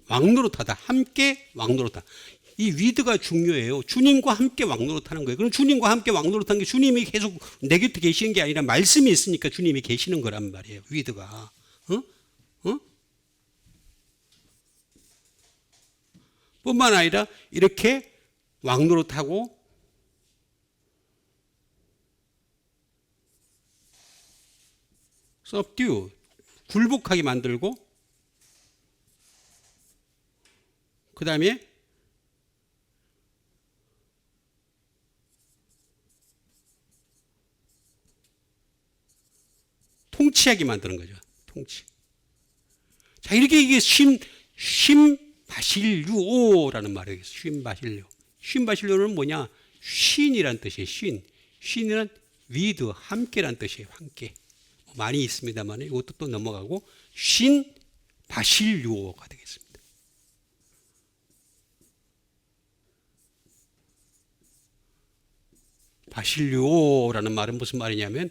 A: 왕노릇하다. 함께 왕노릇하다. 이 위드가 중요해요. 주님과 함께 왕노릇하는 거예요. 그럼 주님과 함께 왕노릇하는 게 주님이 계속 내 곁에 계시는 게 아니라 말씀이 있으니까 주님이 계시는 거란 말이에요. 위드가. 뿐만 아니라 이렇게 왕노릇하고 subdue, 굴복하게 만들고 그 다음에 통치하게 만드는 거죠. 통치. 자, 이렇게 이게 쉼바실류오라는 말이에요. 쉼바실류. 쉼바실류는 뭐냐? 쉰이란 뜻이에요. 쉰. 쉰이란 with, 함께란 뜻이에요. 함께. 많이 있습니다만 이것도 또 넘어가고 쉰바실류오가 되겠습니다. 바실류오라는 말은 무슨 말이냐면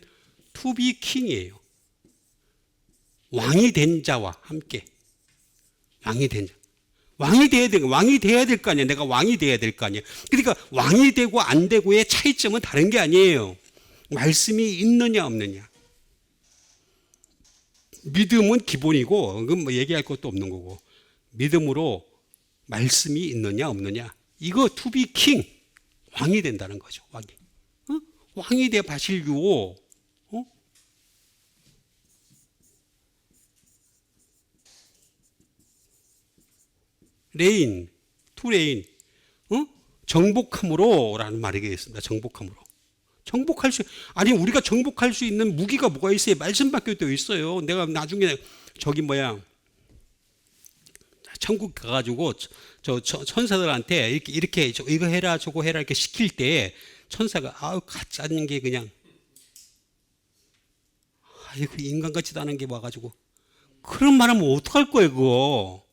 A: to be king이에요. 왕이 된 자와 함께. 왕이 된 자. 왕이 돼야 될 거 아니야. 내가 왕이 돼야 될 거 아니야. 그러니까 왕이 되고 안 되고의 차이점은 다른 게 아니에요. 말씀이 있느냐 없느냐. 믿음은 기본이고 그건 뭐 얘기할 것도 없는 거고. 믿음으로 말씀이 있느냐 없느냐. 이거 to be king. 왕이 된다는 거죠. 왕이. 왕이 돼 바실류오. 레인, 투 레인, 정복함으로라는 말이 되겠습니다. 정복함으로. 아니, 우리가 정복할 수 있는 무기가 뭐가 있어요? 말씀밖에 또 있어요. 내가 나중에 천국 가가지고 천사들한테 이렇게 이거 해라 저거 해라 이렇게 시킬 때 천사가 가짜는 게 그냥 아이고 인간 같지도 않은 게 와가지고 그런 말하면 어떡할 거예요 그거.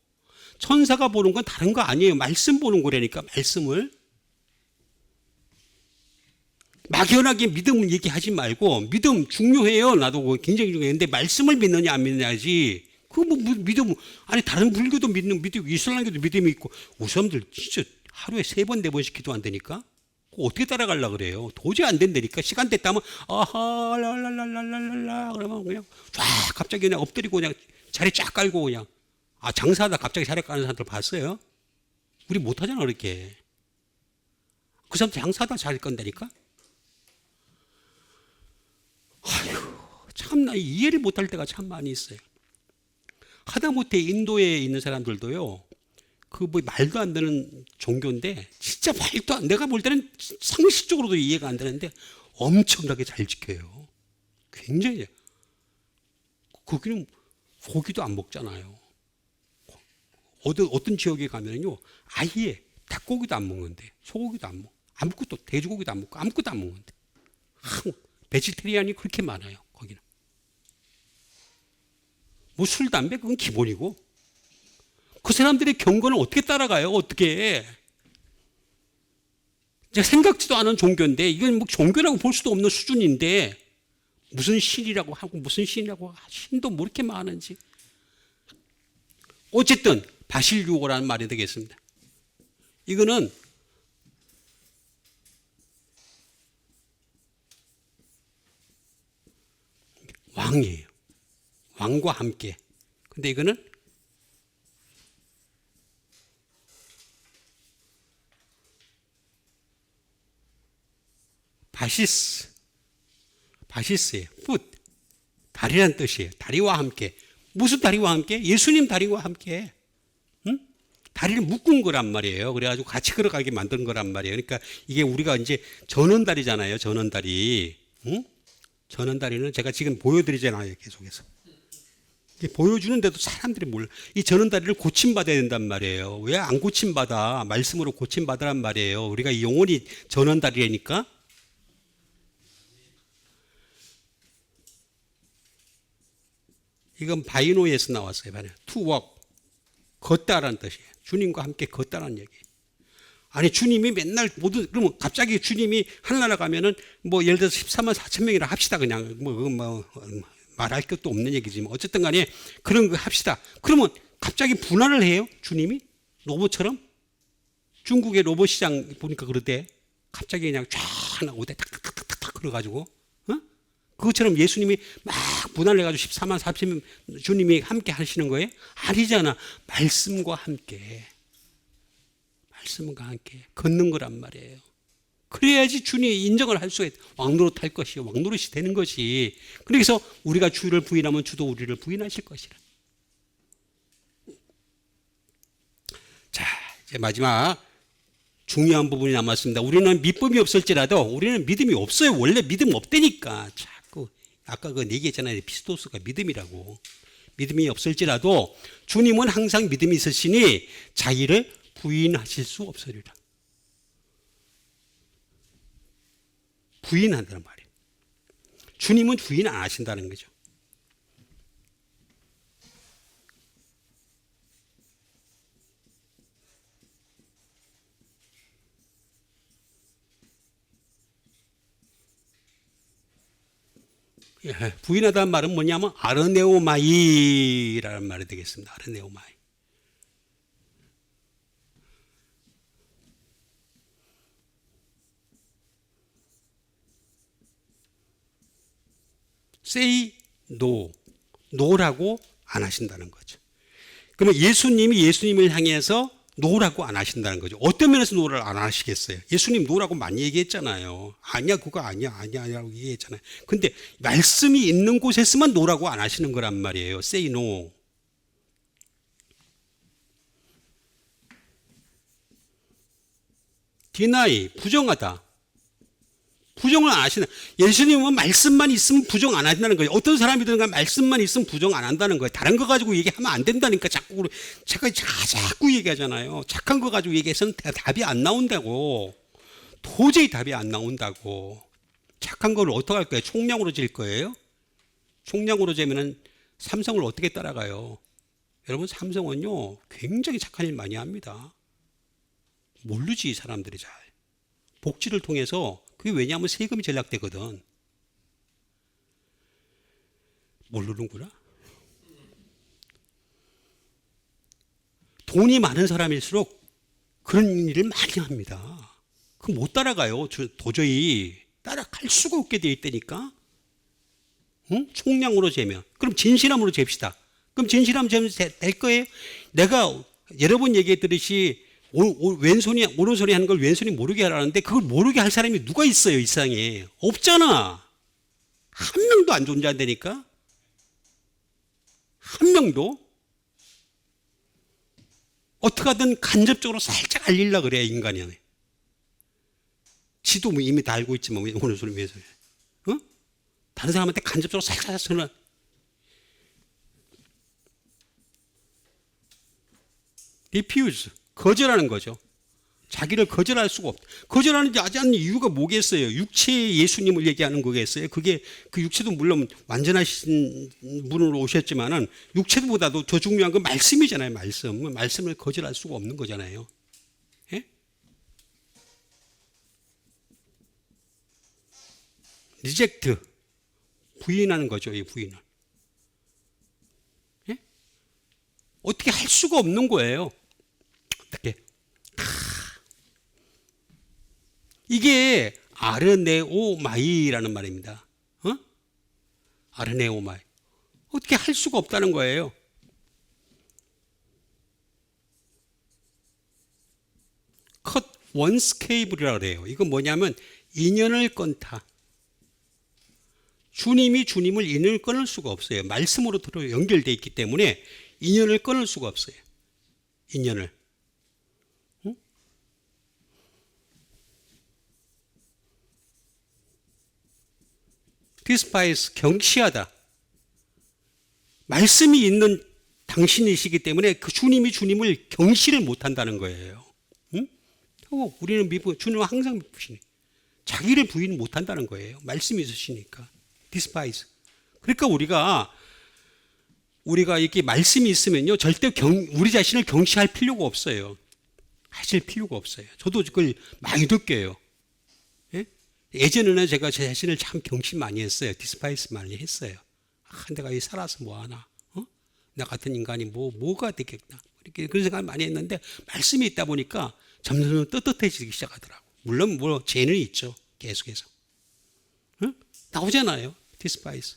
A: 천사가 보는 건 다른 거 아니에요. 말씀 보는 거라니까. 말씀을. 막연하게 믿음을 얘기하지 말고 믿음 중요해요. 나도 그거 굉장히 중요해. 근데 말씀을 믿느냐 안 믿느냐지. 그거 뭐 믿음 아니 다른 불교도 믿는 믿음 이슬람교도 믿음이 있고 우리 사람들 진짜 하루에 3번 4번씩 기도 안 되니까 어떻게 따라가려고 그래요. 도저히 안 된다니까. 시간 됐다면 아하 랄랄랄랄랄라 그러면 그냥 쫙 갑자기 그냥 엎드리고 그냥 자리 쫙 깔고 그냥 장사하다 갑자기 자리 까는 사람들 봤어요? 우리 못하잖아 그렇게. 그 사람들 장사하다 자리 깐다니까. 아휴 참나 이해를 못할 때가 참 많이 있어요. 하다못해 인도에 있는 사람들도요. 그 뭐 말도 안 되는 종교인데 진짜 말도 안 내가 볼 때는 상식적으로도 이해가 안 되는데 엄청나게 잘 지켜요. 굉장히. 거기는 고기도 안 먹잖아요. 어떤 지역에 가면요, 아예 닭고기도 안 먹는데, 소고기도 안 먹고, 아무것도, 돼지고기도 안 먹고, 아무것도 안 먹는데. 베지테리안이 그렇게 많아요, 거기는. 뭐 술, 담배, 그건 기본이고. 그 사람들의 경건을 어떻게 따라가요, 어떻게. 제가 생각지도 않은 종교인데, 이건 뭐 종교라고 볼 수도 없는 수준인데, 무슨 신이라고 하고, 무슨 신이라고, 신도 뭐 이렇게 많은지. 어쨌든, 바실류고라는 말이 되겠습니다. 이거는 왕이에요. 왕과 함께. 근데 이거는 바시스예요. 풋. 다리란 뜻이에요. 다리와 함께. 무슨 다리와 함께? 예수님 다리와 함께. 응? 다리를 묶은 거란 말이에요. 그래가지고 같이 걸어가게 만든 거란 말이에요. 그러니까 이게 우리가 이제 전원다리잖아요. 전원다리. 응? 전원다리는 제가 지금 보여드리잖아요. 계속해서. 보여주는데도 사람들이 몰라. 이 전원다리를 고침받아야 된단 말이에요. 왜 안 고침받아? 말씀으로 고침받으란 말이에요. 우리가 이 영혼이 전원다리라니까. 이건 바이노에서 나왔어요. to walk. 걷다라는 뜻이에요. 주님과 함께 걷다라는 얘기예요. 아니, 주님이 맨날 그러면 갑자기 주님이 하늘나라 가면은 뭐 예를 들어서 14만 4천 명이라 합시다. 그냥 말할 것도 없는 얘기지만 어쨌든 간에 그런 거 합시다. 그러면 갑자기 분할을 해요? 주님이? 로봇처럼? 중국의 로봇 시장 보니까 그러대. 갑자기 그냥 쫙 오대 탁탁탁탁탁 그래가지고 그것처럼 예수님이 막 분할을 해가지고 14만 4천 주님이 함께 하시는 거예요? 아니잖아. 말씀과 함께 걷는 거란 말이에요. 그래야지 주님이 인정을 할 수가 있다. 왕노릇 할 것이요. 왕노릇이 되는 것이. 그래서 우리가 주를 부인하면 주도 우리를 부인하실 것이라. 자, 이제 마지막 중요한 부분이 남았습니다. 우리는 믿음이 없을지라도 우리는 믿음이 없어요. 원래 믿음 없다니까. 자꾸 아까 그 얘기했잖아요. 피스토스가 믿음이라고. 믿음이 없을지라도 주님은 항상 믿음이 있으시니 자기를 부인하실 수 없으리라. 부인한다는 말이에요. 주님은 부인 안 하신다는 거죠. 부인하다는 말은 뭐냐면 아르네오마이라는 말이 되겠습니다. 아르네오마이. say no. no라고 안 하신다는 거죠. 그러면 예수님이 예수님을 향해서 노라고 안 하신다는 거죠. 어떤 면에서 노를 안 하시겠어요? 예수님 노라고 많이 얘기했잖아요. 아니야, 그거 아니야, 아니야라고 얘기했잖아요. 근데 말씀이 있는 곳에서만 노라고 안 하시는 거란 말이에요. say no. deny, 부정하다. 부정을 안 하시는. 예수님은 말씀만 있으면 부정 안 하신다는 거예요. 어떤 사람이든 말씀만 있으면 부정 안 한다는 거예요. 다른 거 가지고 얘기하면 안 된다니까 자꾸 얘기하잖아요. 착한 거 가지고 얘기해서는 답이 안 나온다고. 도저히 답이 안 나온다고. 착한 걸 어떻게 할 거예요? 총량으로 질 거예요? 총량으로 재면은 삼성을 어떻게 따라가요? 여러분, 삼성은요 굉장히 착한 일 많이 합니다. 모르지 사람들이 잘. 복지를 통해서. 그게 왜냐하면 세금이 전락되거든. 모르는구나. 돈이 많은 사람일수록 그런 일을 많이 합니다. 그거 못 따라가요. 도저히 따라갈 수가 없게 돼 있다니까. 응? 총량으로 재면. 그럼 진실함으로 잽시다. 그럼 진실함 재면 될 거예요? 내가 여러 번 얘기했듯이 왼손이 오른손이 하는 걸 왼손이 모르게 하라는데 그걸 모르게 할 사람이 누가 있어요? 이 세상에 없잖아. 한 명도 안 존재한다니까. 한 명도. 어떻게 하든 간접적으로 살짝 알리려고 그래 인간이. 지도 뭐 이미 다 알고 있지만 왜 오늘 소리 왜 해? 어? 다른 사람한테 간접적으로 살짝 전화. refuse, 거절하는 거죠. 자기를 거절할 수가 없다. 거절하는지 하지 이유가 뭐겠어요? 육체의 예수님을 얘기하는 거겠어요? 그게 그 육체도 물론 완전하신 분으로 오셨지만은 육체보다도 더 중요한 건 말씀이잖아요. 말씀을 거절할 수가 없는 거잖아요. 예? 리젝트, 부인하는 거죠. 이 부인을. 예? 어떻게 할 수가 없는 거예요. 어떻게? 이게 아르네오마이라는 말입니다. 어? 아르네오마이. 어떻게 할 수가 없다는 거예요. 컷 원스케이블이라고 그래요. 이건 뭐냐면 인연을 끊다. 주님이 주님을 인연을 끊을 수가 없어요. 말씀으로 연결되어 있기 때문에 인연을 끊을 수가 없어요. 인연을. 응? 디스파이스, 경시하다. 말씀이 있는 당신이시기 때문에 그 주님이 주님을 경시를 못한다는 거예요. 응? 우리는 주님은 항상 미쁘시니 자기를 부인 못한다는 거예요. 말씀이 있으시니까. 디스파이스. 그러니까 우리가 이렇게 말씀이 있으면요 절대 우리 자신을 경시할 필요가 없어요. 하실 필요가 없어요. 저도 그걸 많이 느껴요. 예? 예전에는 제가 제 자신을 참 경시 많이 했어요. 디스파이스 많이 했어요. 내가 이 살아서 뭐 하나? 나 같은 인간이 뭐가 되겠나? 이렇게 그런 생각을 많이 했는데 말씀이 있다 보니까 점점 떳떳해지기 시작하더라고. 물론 죄는 있죠. 계속해서. 나오잖아요. 디스파이스.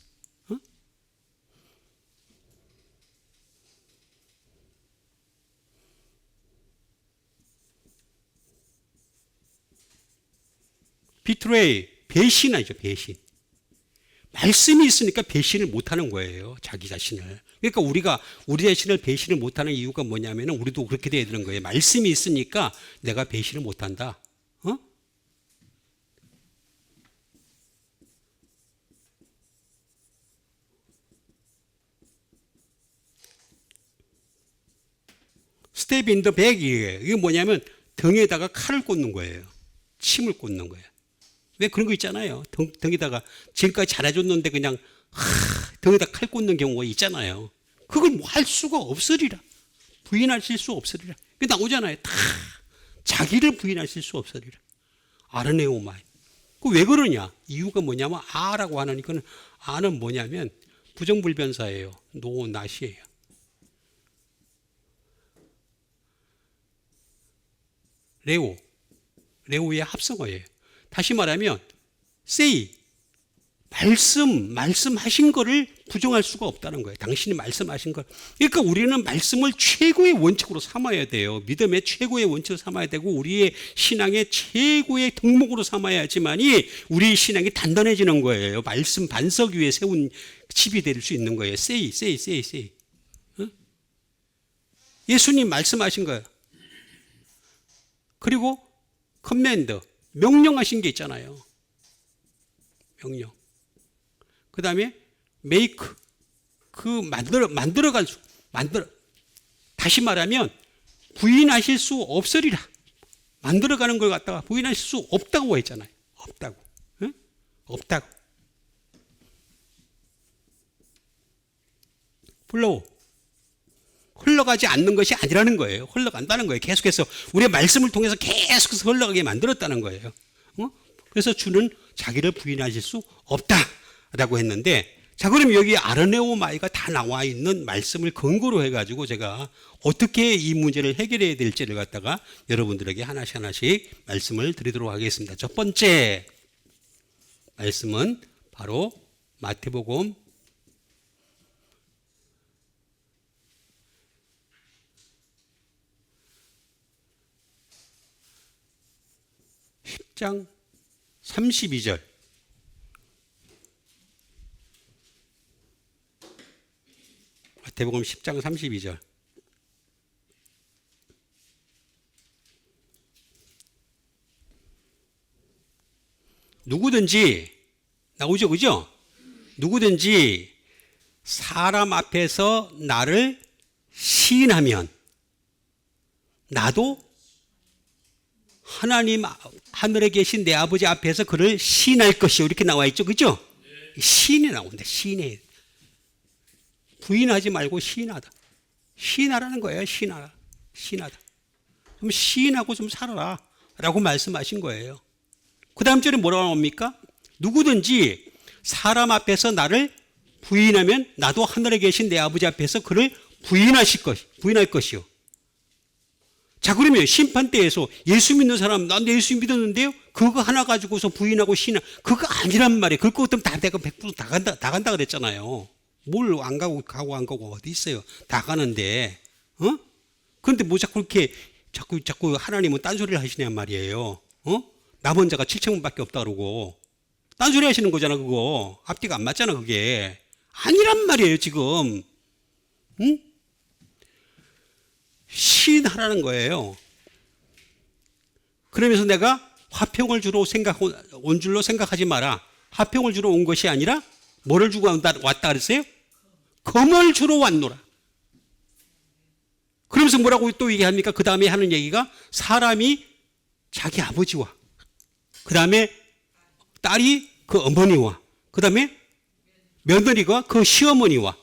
A: 비트레이, 배신하죠. 배신. 말씀이 있으니까 배신을 못하는 거예요. 자기 자신을. 그러니까 우리가 우리 자신을 배신을 못하는 이유가 뭐냐면 우리도 그렇게 돼야 되는 거예요. 말씀이 있으니까 내가 배신을 못한다. 스텝 인 더 백이에요. 이게 뭐냐면 등에다가 칼을 꽂는 거예요. 침을 꽂는 거예요. 왜 그런 거 있잖아요. 등에다가 지금까지 잘해줬는데 그냥 등에다 칼 꽂는 경우가 있잖아요. 그걸 뭐 할 수가 없으리라. 부인하실 수 없으리라. 그게 나오잖아요. 다 자기를 부인하실 수 없으리라. 아르네오마이. 그 왜 그러냐? 이유가 뭐냐면 아라고 하니까는 아는 뭐냐면 부정불변사예요. 노, 낫이에요. 레오의 합성어예요. 다시 말하면 say, 말씀하신 거를 부정할 수가 없다는 거예요. 당신이 말씀하신 걸. 그러니까 우리는 말씀을 최고의 원칙으로 삼아야 돼요. 믿음의 최고의 원칙으로 삼아야 되고 우리의 신앙의 최고의 덕목으로 삼아야지만이 우리의 신앙이 단단해지는 거예요. 말씀 반석 위에 세운 집이 될 수 있는 거예요. say. 예수님 말씀하신 거예요. 그리고 커맨드, 명령하신 게 있잖아요. 명령. 그 다음에 make, 다시 말하면 부인하실 수 없으리라. 만들어가는 걸 갖다가 부인하실 수 없다고 했잖아요. 없다고. 응? 없다고. 플로우. 흘러가지 않는 것이 아니라는 거예요. 흘러간다는 거예요. 계속해서 우리의 말씀을 통해서 계속해서 흘러가게 만들었다는 거예요. 그래서 주는 자기를 부인하실 수 없다라고 했는데, 자 그럼 여기 아르네오마이가 다 나와 있는 말씀을 근거로 해가지고 제가 어떻게 이 문제를 해결해야 될지를 갖다가 여러분들에게 하나씩 말씀을 드리도록 하겠습니다. 첫 번째 말씀은 바로 마태복음 10장 32절. 마태복음 10장 32절. 누구든지 나오죠, 그죠? 누구든지 사람 앞에서 나를 시인하면 나도 하나님 하늘에 계신 내 아버지 앞에서 그를 시인할 것이요. 이렇게 나와 있죠, 그죠? 시인이 나온다. 시인해. 부인하지 말고 시인하다. 시인하라는 거예요. 시인하라. 시인하다. 그럼 시인하고 좀 살아라 라고 말씀하신 거예요. 그 다음 절에 뭐라고 나옵니까? 누구든지 사람 앞에서 나를 부인하면 나도 하늘에 계신 내 아버지 앞에서 그를 부인할 것이요. 자, 그러면 심판대에서 예수 믿는 사람, 난 예수 믿었는데요? 그거 하나 가지고서 부인하고 시인하, 그거 아니란 말이에요. 그거 같으면 다 내가 100% 다 간다 그랬잖아요. 뭘 안 가고 안 가고 어디 있어요. 다 가는데, 그런데 뭐 자꾸 이렇게 자꾸 하나님은 딴소리를 하시냔 말이에요. 남은 자가 7천만밖에 없다 그러고. 딴소리 하시는 거잖아, 그거. 앞뒤가 안 맞잖아, 그게. 아니란 말이에요, 지금. 시인하라는 거예요. 그러면서 내가 화평을 주러 온 줄로 생각하지 마라. 화평을 주러 온 것이 아니라 뭐를 주고 왔다 그랬어요? 검을 주러 왔노라. 그러면서 뭐라고 또 얘기합니까? 그 다음에 하는 얘기가 사람이 자기 아버지와 그 다음에 딸이 그 어머니와 그 다음에 며느리가 그 시어머니와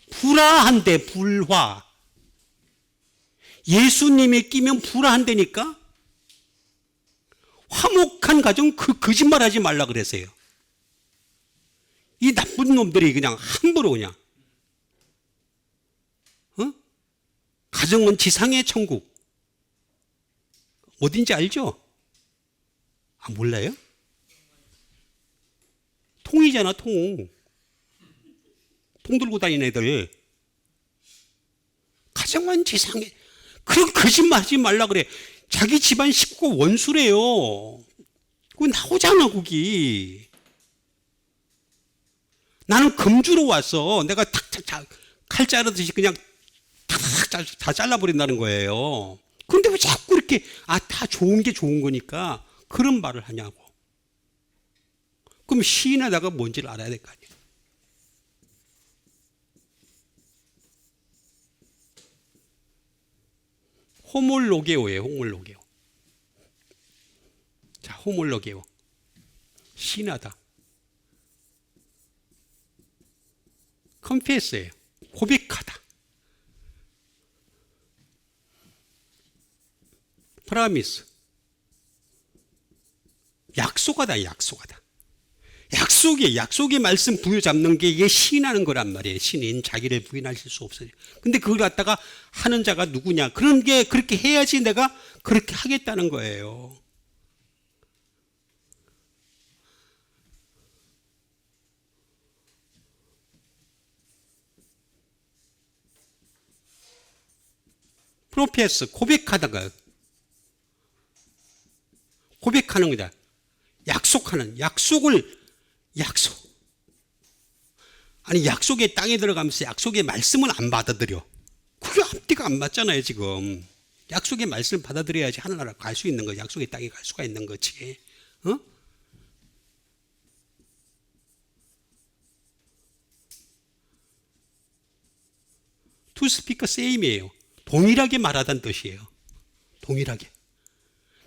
A: 불화한대. 불화. 예수님이 끼면 불화한다니까. 화목한 가정 거짓말하지 말라 그랬어요. 이 나쁜 놈들이 그냥 함부로 그냥 가정은 지상의 천국. 어딘지 알죠? 아, 몰라요? 통이잖아, 통. 통 들고 다니는 애들. 가정은 지상의, 그런 거짓말 하지 말라 그래. 자기 집안 식구 원수래요. 그거 나오잖아, 거기. 나는 금주로 왔어. 내가 탁탁탁 칼 자르듯이 그냥 다 잘라버린다는 거예요. 그런데 왜 자꾸 이렇게, 다 좋은 게 좋은 거니까 그런 말을 하냐고. 그럼 시인하다가 뭔지를 알아야 될 거 아니에요. 호몰로게오예요, 호몰로게오. 자, 호몰로게오. 시인하다. 컨페스예요. 고백하다. 프라미스. 약속하다, 약속하다. 약속의 말씀 부여잡는 게 이게 시인하는 거란 말이에요. 신인 자기를 부인하실 수 없어요. 근데 그걸 갖다가 하는 자가 누구냐? 그런 게 그렇게 해야지 내가 그렇게 하겠다는 거예요. 프로페스 고백하다가 고백하는 거다. 약속. 아니, 약속의 땅에 들어가면서 약속의 말씀은 안 받아들여. 그게 앞뒤가 안 맞잖아요, 지금. 약속의 말씀을 받아들여야지 하늘나라 갈 수 있는 거지. 약속의 땅에 갈 수가 있는 거지. To speak same이에요. 동일하게 말하다는 뜻이에요. 동일하게.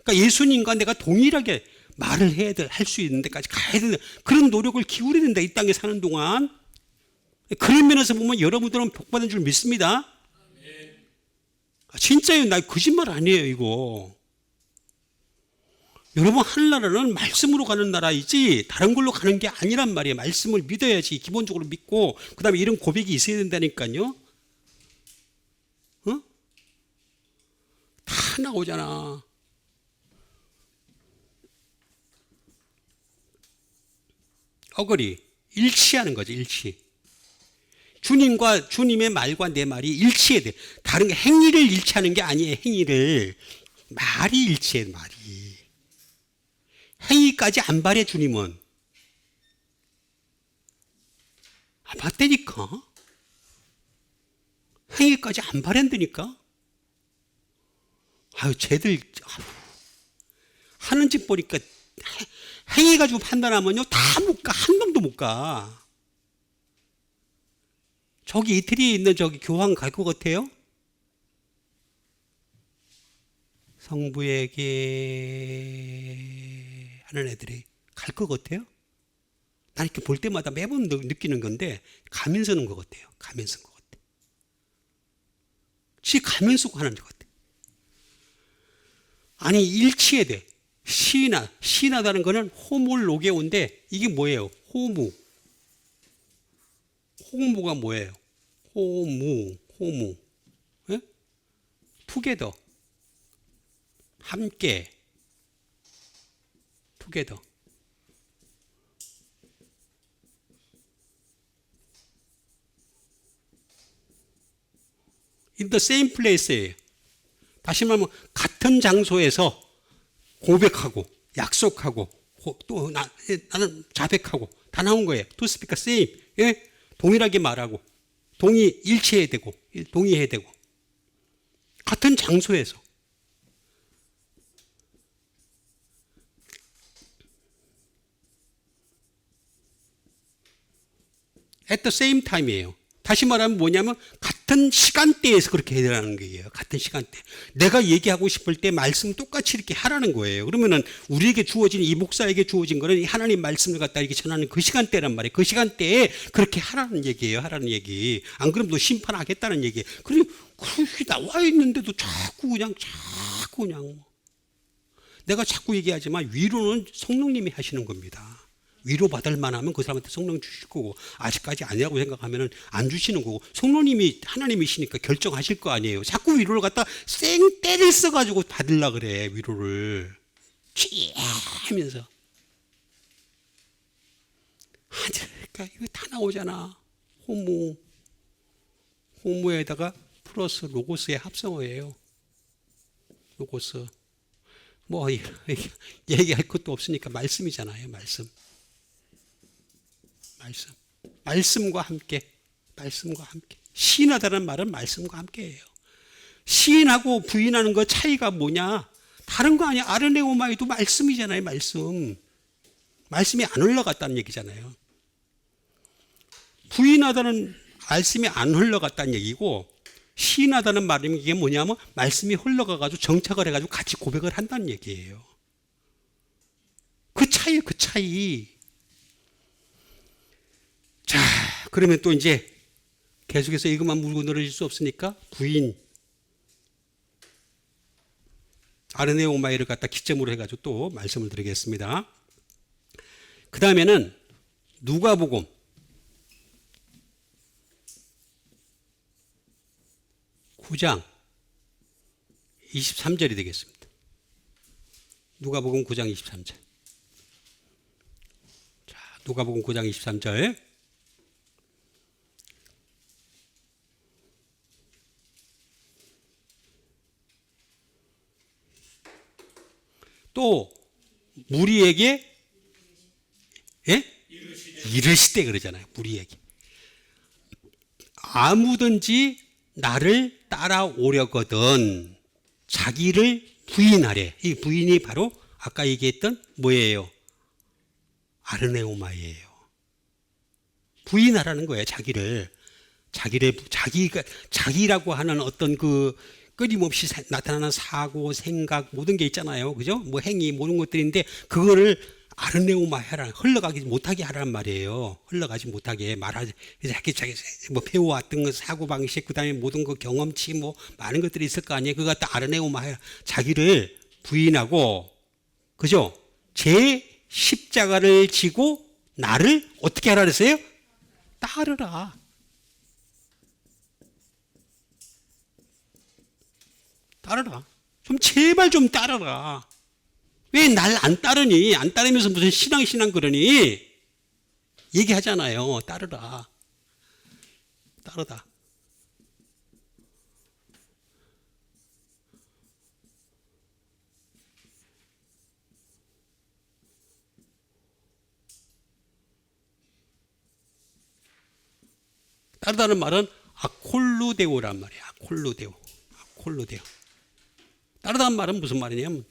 A: 그러니까 예수님과 내가 동일하게 말을 할 수 있는 데까지 가야 되는 그런 노력을 기울여야 된다. 이 땅에 사는 동안. 그런 면에서 보면 여러분들은 복받은 줄 믿습니다. 진짜요. 나 거짓말 아니에요, 이거. 여러분, 하늘나라는 말씀으로 가는 나라이지 다른 걸로 가는 게 아니란 말이에요. 말씀을 믿어야지. 기본적으로 믿고 그 다음에 이런 고백이 있어야 된다니까요. 다 나오잖아. 어거리, 일치하는 거죠, 일치. 주님의 말과 내 말이 일치해야 돼. 다른 게 행위를 일치하는 게 아니에요, 행위를. 말이 일치해, 말이. 행위까지 안 바래, 주님은. 맞다니까. 행위까지 안 바란다니까. 쟤들, 하는 짓 보니까 행위 가지고 판단하면요 다 못 가. 한 놈도 못 가. 저기 이태리에 있는 저기 교황 갈 것 같아요? 성부에게 하는 애들이 갈 것 같아요? 난 이렇게 볼 때마다 매번 느끼는 건데 가면 쓰는 것 같아요. 가면 쓴 것 같아. 지 가면 쓰고 하는 것 같아. 아니 일치해야 돼. 시인하다는 거는 호몰로게오인데 이게 뭐예요? 호무가 뭐예요? 호무 예? 투게더 함께 투게더 in the same place예요. 다시 말하면 같은 장소에서 고백하고 약속하고 또 나는 자백하고 다 나온 거예요. To speak same. 예? 동일하게 말하고 일치해야 되고 동의해야 되고 같은 장소에서 at the same time이에요. 다시 말하면 뭐냐면 같은 시간대에서 그렇게 해야 되는 거예요. 같은 시간대. 내가 얘기하고 싶을 때 말씀 똑같이 이렇게 하라는 거예요. 그러면은 우리에게 주어진 이 목사에게 주어진 거는 하나님 말씀을 갖다 이렇게 전하는 그 시간대란 말이에요. 그 시간대에 그렇게 하라는 얘기예요. 하라는 얘기. 안 그러면 너 심판하겠다는 얘기예요. 그리고 그렇게 나와 있는데도 자꾸 그냥 내가 자꾸 얘기하지만 위로는 성령님이 하시는 겁니다. 위로 받을 만하면 그 사람한테 성령 주실 거고 아직까지 아니라고 생각하면 안 주시는 거고 성령님이 하나님이시니까 결정하실 거 아니에요. 자꾸 위로를 갖다 쌩 때를 써가지고 받으려고 그래. 위로를 하면서 그러니까 이거 다 나오잖아. 호모에다가 플러스 로고스의 합성어예요. 로고스 뭐 얘기할 것도 없으니까 말씀이잖아요. 말씀과 함께 시인하다는 말은 말씀과 함께예요. 시인하고 부인하는 거 차이가 뭐냐? 다른 거 아니야. 아르네오마이도 말씀이잖아요. 말씀이 안 흘러갔다는 얘기잖아요. 부인하다는 말씀이 안 흘러갔다는 얘기고 시인하다는 말은 이게 뭐냐면 말씀이 흘러가가지고 정착을 해가지고 같이 고백을 한다는 얘기예요. 그 차이. 자, 그러면 또 이제 계속해서 이것만 물고 늘어질 수 없으니까 부인 아르네오마이를 갖다 기점으로 해가지고 또 말씀을 드리겠습니다. 그 다음에는 누가복음 9장 23절이 되겠습니다. 누가복음 9장 23절. 자, 누가복음 9장 23절. 또 무리에게 이르시되 그러잖아요. 무리에게 아무든지 나를 따라오려거든 자기를 부인하래. 이 부인이 바로 아까 얘기했던 뭐예요? 아르네오마이예요. 부인하라는 거예요. 자기라고 하는 어떤 그 끊임없이 나타나는 사고, 생각 모든 게 있잖아요. 그죠? 뭐 행위 모든 것들인데 그거를 아르네오마이하라 흘러가지 못하게 하라는 말이에요. 흘러가지 못하게 말하지. 자기 뭐 배워왔던 사고 방식 그다음에 모든 그 경험치 뭐 많은 것들이 있을 거 아니에요. 그거 갖다 아르네오마이하라. 자기를 부인하고 그죠? 제 십자가를 지고 나를 어떻게 하라 그랬어요? 따르라. 좀 제발 좀 따르라. 왜 날 안 따르니? 안 따르면서 무슨 신앙 그러니? 얘기하잖아요. 따르다. 따르다는 말은 아콜루데오란 말이에요. 아콜루데오. 따르다는 말은 무슨 말이냐면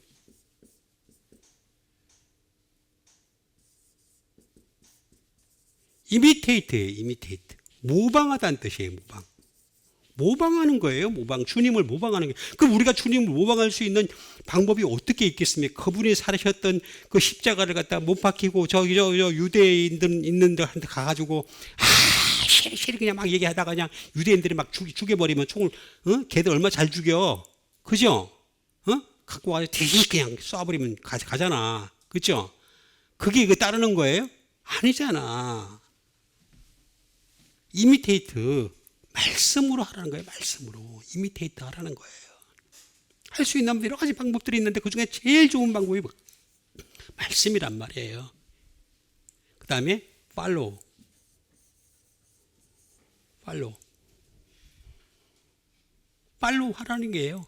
A: 이미테이트예요. 이미테이트. 모방하다는 뜻이에요. 모방하는 거예요. 주님을 모방하는 게. 그럼 우리가 주님을 모방할 수 있는 방법이 어떻게 있겠습니까? 그분이 살으셨던 그 십자가를 갖다 못 박히고 저 유대인들 있는 데한테 가가지고 시리 그냥 막 얘기하다가 그냥 유대인들이 막 죽여버리면 총을 걔들 얼마 잘 죽여. 그죠? 갖고 와서 대신 그냥 쏴버리면 가잖아. 그죠? 그게 따르는 거예요? 아니잖아. 이미테이트. 말씀으로 하라는 거예요. 말씀으로. 이미테이트 하라는 거예요. 할 수 있는 여러 가지 방법들이 있는데 그중에 제일 좋은 방법이 말씀이란 말이에요. 그 다음에 팔로우 하라는 게예요.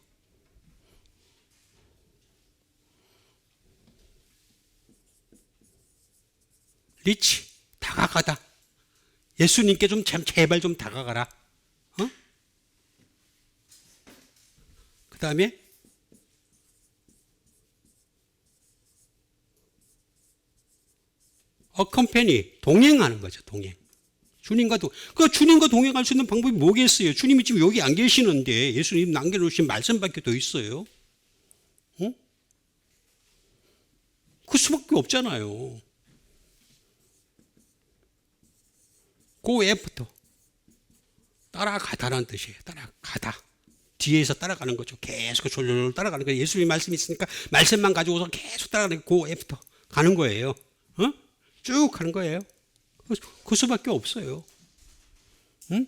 A: 리치, 다가가다. 예수님께 좀 제발 좀 다가가라. 그 다음에 어컴패니, 동행하는 거죠. 동행. 주님과 동행할 수 있는 방법이 뭐겠어요? 주님이 지금 여기 안 계시는데 예수님 남겨놓으신 말씀밖에 더 있어요. 그 수밖에 없잖아요. go after. 따라가다라는 뜻이에요. 따라가다. 뒤에서 따라가는 거죠. 계속 졸졸 따라가는 거예요. 예수님 말씀이 있으니까 말씀만 가지고서 계속 따라가는 거 go after. 가는 거예요. 쭉 가는 거예요. 그 수밖에 없어요. 응?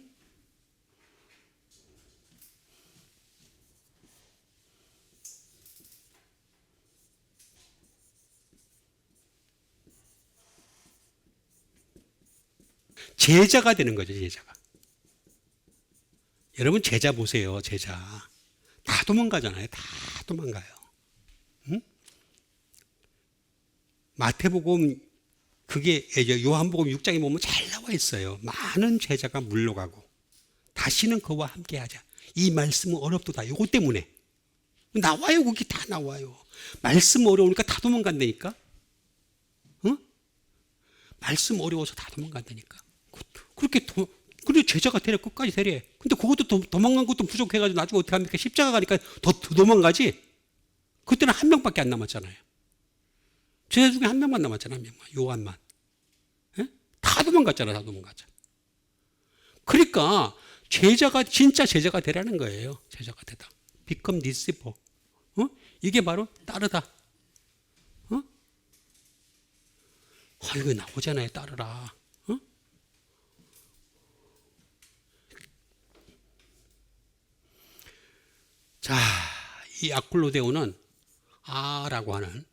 A: 제자가 되는 거죠. 제자가. 여러분 제자 보세요. 제자. 다 도망가잖아요. 다 도망가요. 응? 마태복음 그게 요한복음 6장에 보면 잘 나와 있어요. 많은 제자가 물러가고 다시는 그와 함께하자. 이 말씀은 어렵도다. 이것 때문에 나와요. 거기 다 나와요. 말씀 어려우니까 다 도망간다니까. 응? 말씀 어려워서 다 도망간다니까. 그래 제자가 되려 끝까지 되려. 근데 그것도 도망간 것도 부족해가지고 나중에 어떻게 합니까? 십자가 가니까 더 도망가지. 그때는 한 명밖에 안 남았잖아요. 제자 중에 한 명만 남았잖아. 한 명만. 요한만. 예? 다 도망갔잖아. 그러니까 진짜 제자가 되라는 거예요. 제자가 되다. become disciple. 이게 바로 따르다. 이거 나오잖아요. 따르라. 자, 이 아굴로데오는 아라고 하는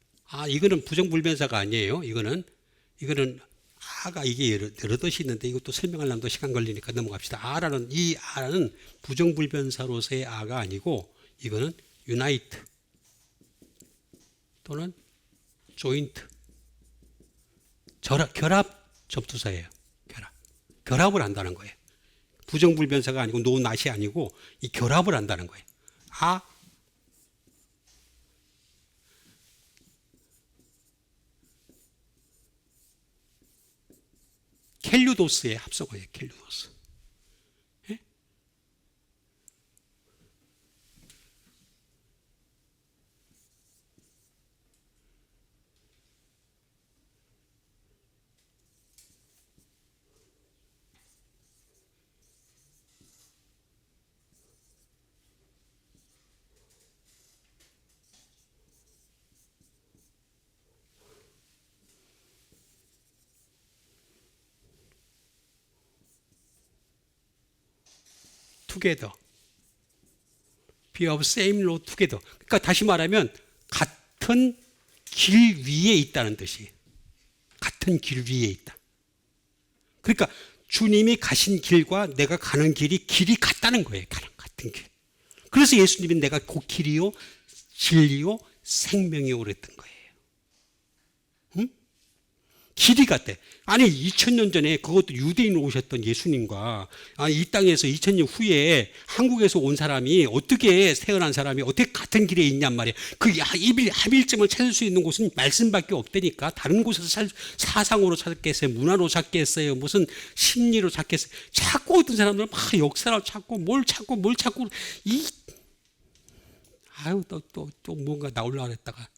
A: 이거는 부정불변사가 아니에요. 이거는 아가 이게 여러 뜻이 있는데 이것도 설명하려면 시간 걸리니까 넘어갑시다. 이 아라는 부정불변사로서의 아가 아니고 이거는 유나이트 또는 조인트 결합 접두사예요. 결합을 한다는 거예요. 부정불변사가 아니고 노낫이 아니고 이 결합을 한다는 거예요. 켈류도스의 합성어예요. 켈류도스. 예? together. be of same road together. 그러니까 다시 말하면 같은 길 위에 있다는 뜻이에요. 같은 길 위에 있다. 그러니까 주님이 가신 길과 내가 가는 길이 같다는 거예요. 같은 길. 그래서 예수님이 내가 그 길이요, 진리요, 생명이요 그랬던 거예요. 응? 길이 같대. 아니 2000년 전에 그것도 유대인 오셨던 예수님과 이 땅에서 2000년 후에 한국에서 온 사람이 어떻게 태어난 사람이 어떻게 같은 길에 있냔 말이에요. 그 합일점을 찾을 수 있는 곳은 말씀밖에 없다니까. 다른 곳에서 사상으로 찾겠어요, 문화로 찾겠어요, 무슨 심리로 찾겠어요. 자꾸 어떤 사람들은 막 역사로 찾고 뭘 찾고 아유 또 뭔가 나오려고 했다가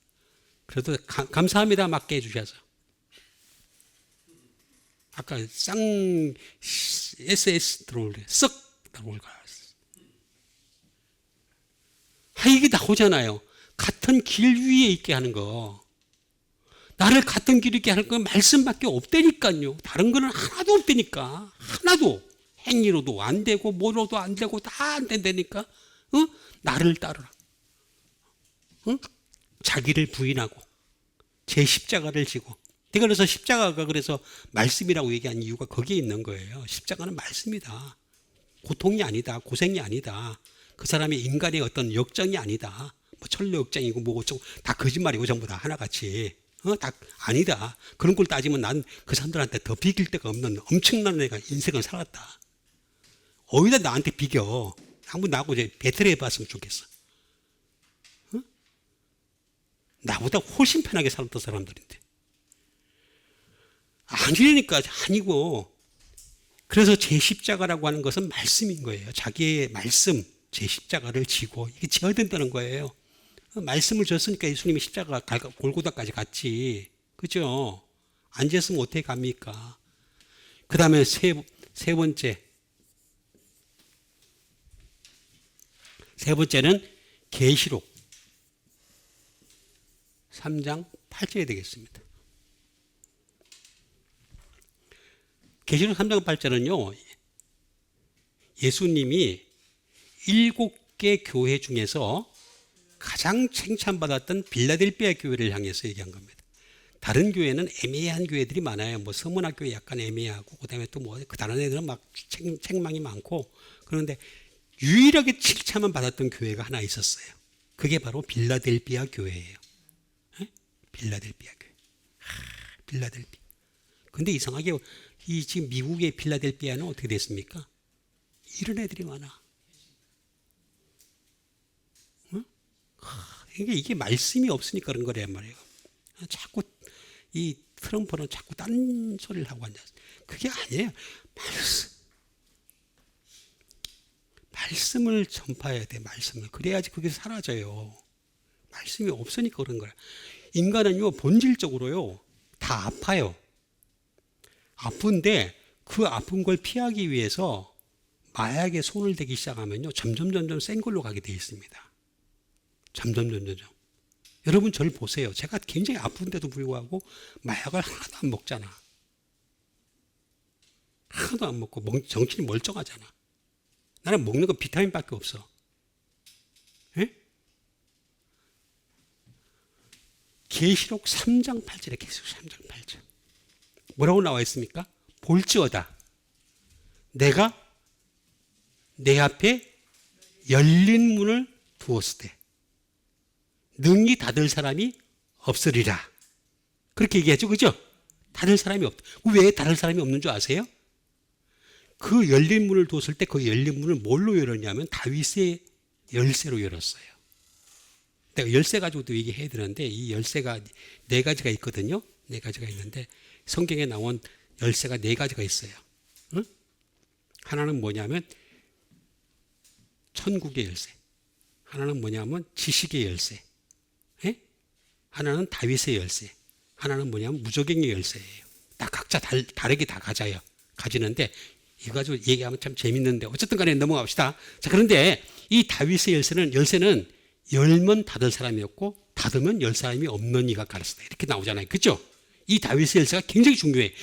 A: 그래도 감사합니다. 맞게 해주셔서. 아까 SS 들어올 때 썩 들어올 거야. 이게 나오잖아요. 같은 길 위에 있게 하는 거. 나를 같은 길 있게 하는 건 말씀밖에 없다니까요. 다른 거는 하나도 없다니까. 하나도. 행위로도 안 되고 뭐로도 안 되고 다 안 된다니까. 나를 따르라. 자기를 부인하고 제 십자가를 지고. 그래서 십자가가 그래서 말씀이라고 얘기한 이유가 거기에 있는 거예요. 십자가는 말씀이다. 고통이 아니다. 고생이 아니다. 그 사람의 인간의 어떤 역정이 아니다. 뭐 철로 역정이고 뭐고 다 거짓말이고 전부 다 하나같이. 다 아니다. 그런 걸 따지면 난 그 사람들한테 더 비길 데가 없는 엄청난 애가 인생을 살았다. 어디다 나한테 비겨. 한번 나하고 이제 배틀 해봤으면 좋겠어. 나보다 훨씬 편하게 살았던 사람들인데. 아니니까 아니고. 그래서 제 십자가라고 하는 것은 말씀인 거예요. 자기의 말씀, 제 십자가를 지고 이게 지어야 된다는 거예요. 말씀을 줬으니까 예수님이 십자가 골고다까지 갔지. 그죠? 안 졌으면 어떻게 갑니까? 그 다음에 세 번째는 계시록 3장 8절이 되겠습니다. 계시록 3장 8절은요, 예수님이 7개 교회 중에서 가장 칭찬받았던 빌라델비아 교회를 향해서 얘기한 겁니다. 다른 교회는 애매한 교회들이 많아요. 뭐 서문학교에 약간 애매하고, 그 다음에 또 뭐, 그 다른 애들은 막 책망이 많고, 그런데 유일하게 칭찬만 받았던 교회가 하나 있었어요. 그게 바로 빌라델비아 교회예요. 빌라델비아 교회. 빌라델비아. 근데 이상하게 이 지금 미국의 빌라델비아는 어떻게 됐습니까? 이런 애들이 많아. 이게 말씀이 없으니까 그런 거란 말이에요. 자꾸 이 트럼프는 자꾸 딴 소리를 하고 앉아서. 그게 아니에요. 말씀을 전파해야 돼. 말씀을. 그래야지 그게 사라져요. 말씀이 없으니까 그런 거야. 인간은요, 본질적으로요, 다 아파요. 아픈데 그 아픈 걸 피하기 위해서 마약에 손을 대기 시작하면요, 점점 센 걸로 가게 되어 있습니다. 점점. 여러분 저를 보세요. 제가 굉장히 아픈데도 불구하고 마약을 하나도 안 먹잖아. 하나도 안 먹고 정신이 멀쩡하잖아. 나는 먹는 거 비타민밖에 없어. 예? 계시록 3장 8절에 계시록 3장 8절. 뭐라고 나와 있습니까? 볼지어다. 내가 내 앞에 열린 문을 두었을 때 능히 닫을 사람이 없으리라. 그렇게 얘기하죠. 그죠? 닫을 사람이 없다. 왜 닫을 사람이 없는 줄 아세요? 그 열린 문을 뒀을 때 그 열린 문을 뭘로 열었냐면 다윗의 열쇠로 열었어요. 내가 열쇠 가지고도 얘기해야 되는데 이 열쇠가 4가지가 있거든요. 4가지가 있는데 성경에 나온 열쇠가 4가지가 있어요. 응? 하나는 뭐냐면 천국의 열쇠. 하나는 뭐냐면 지식의 열쇠. 예? 하나는 다윗의 열쇠. 하나는 뭐냐면 무저갱의 열쇠예요. 다 각자 다르게 다 가지는데 이거 가지고 얘기하면 참 재밌는데 어쨌든 간에 넘어갑시다. 자, 그런데 이 다윗의 열쇠는 열면 닫을 사람이었고 닫으면 열 사람이 없는 이가 가르쳤다. 이렇게 나오잖아요. 그렇죠? 이 다윗의 열쇠가 굉장히 중요해.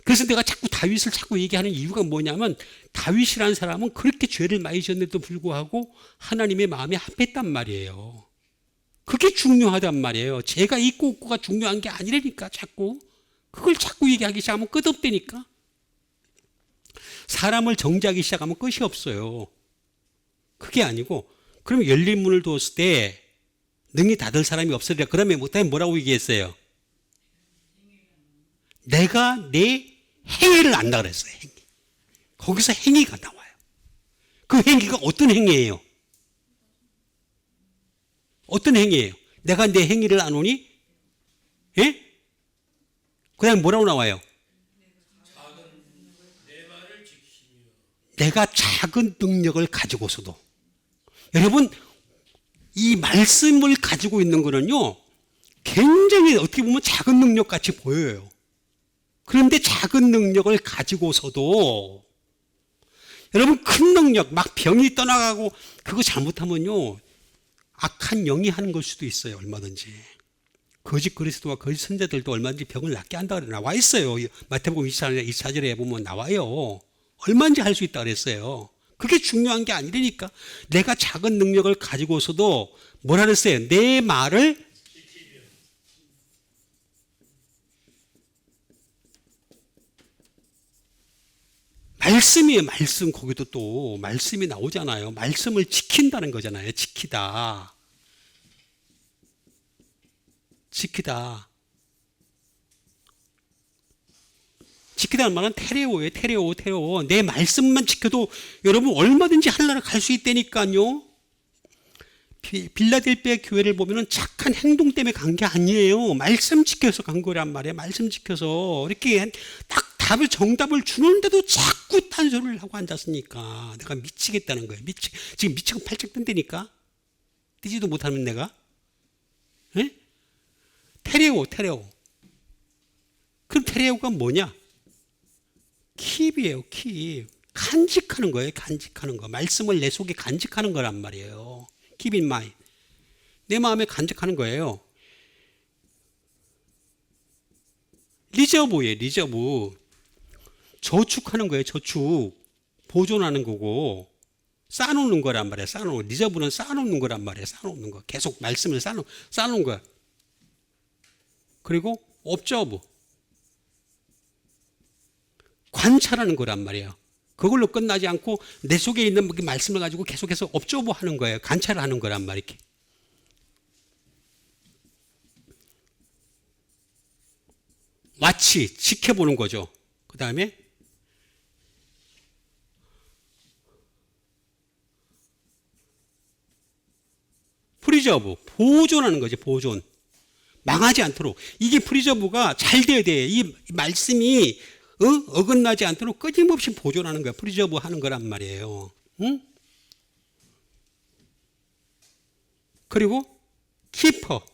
A: 그래서 내가 자꾸 다윗을 자꾸 얘기하는 이유가 뭐냐면 다윗이라는 사람은 그렇게 죄를 많이 지었는데도 불구하고 하나님의 마음에 합했단 말이에요. 그게 중요하단 말이에요. 죄가 있고 없고가 중요한 게 아니라니까 자꾸. 그걸 자꾸 얘기하기 시작하면 끝없다니까. 사람을 정죄하기 시작하면 끝이 없어요. 그게 아니고 그러면 열린 문을 두었을 때 능히 닫을 사람이 없으리라. 그러면 뭐라고 얘기했어요? 내가 내 행위를 안다 그랬어요. 행위. 거기서 행위가 나와요. 그 행위가 어떤 행위예요? 어떤 행위예요? 내가 내 행위를 안 오니? 예? 그냥 뭐라고 나와요? 내가 작은 능력을 가지고서도. 여러분, 이 말씀을 가지고 있는 거는요, 굉장히 어떻게 보면 작은 능력 같이 보여요. 그런데 작은 능력을 가지고서도 여러분, 큰 능력, 막 병이 떠나가고 그거 잘못하면요, 악한 영이 하는 걸 수도 있어요. 얼마든지. 거짓 그리스도와 거짓 선자들도 얼마든지 병을 낫게 한다 그래 나와 있어요. 마태복음 24절에 보면 나와요. 얼마든지 할 수 있다 그랬어요. 그게 중요한 게 아니라니까. 내가 작은 능력을 가지고서도 뭐라 그랬어요? 내 말을 말씀이에요. 말씀. 거기도 또 말씀이 나오잖아요. 말씀을 지킨다는 거잖아요. 지키다. 지키다. 지키다는 말은 테레오예요. 테레오. 내 말씀만 지켜도 여러분 얼마든지 하늘나라 갈 수 있다니까요. 빌라델피아 교회를 보면은 착한 행동 때문에 간 게 아니에요. 말씀 지켜서 간 거란 말이에요. 말씀 지켜서 이렇게 딱 답을 정답을 주는데도 자꾸 탄소리를 하고 앉았으니까 내가 미치겠다는 거예요. 지금 미치고 팔짝 뜬다니까. 뛰지도 못하는 내가. 예? 테레오. 그럼 테레오가 뭐냐? 킵이에요. 킵. 간직하는 거예요. 간직하는 거. 말씀을 내 속에 간직하는 거란 말이에요. Keep in mind. 내 마음에 간직하는 거예요. 리저브예요. 리저브. 저축하는 거예요. 저축. 보존하는 거고 쌓아놓는 거란 말이에요. 쌓아놓는 거. 리저브는 쌓아놓는 거란 말이에요. 쌓아놓는 거. 계속 말씀을 쌓아놓는 거야. 그리고 observe. 관찰하는 거란 말이에요. 그걸로 끝나지 않고 내 속에 있는 말씀을 가지고 계속해서 observe 하는 거예요. 관찰하는 거란 말이에요. watch, 지켜보는 거죠. 그 다음에 프리저브, 보존하는 거죠. 보존. 망하지 않도록. 이게 프리저브가 잘 돼야 돼. 이 말씀이 어긋나지 않도록 끊임없이 보존하는 거야. 프리저브 하는 거란 말이에요. 응? 그리고 키퍼.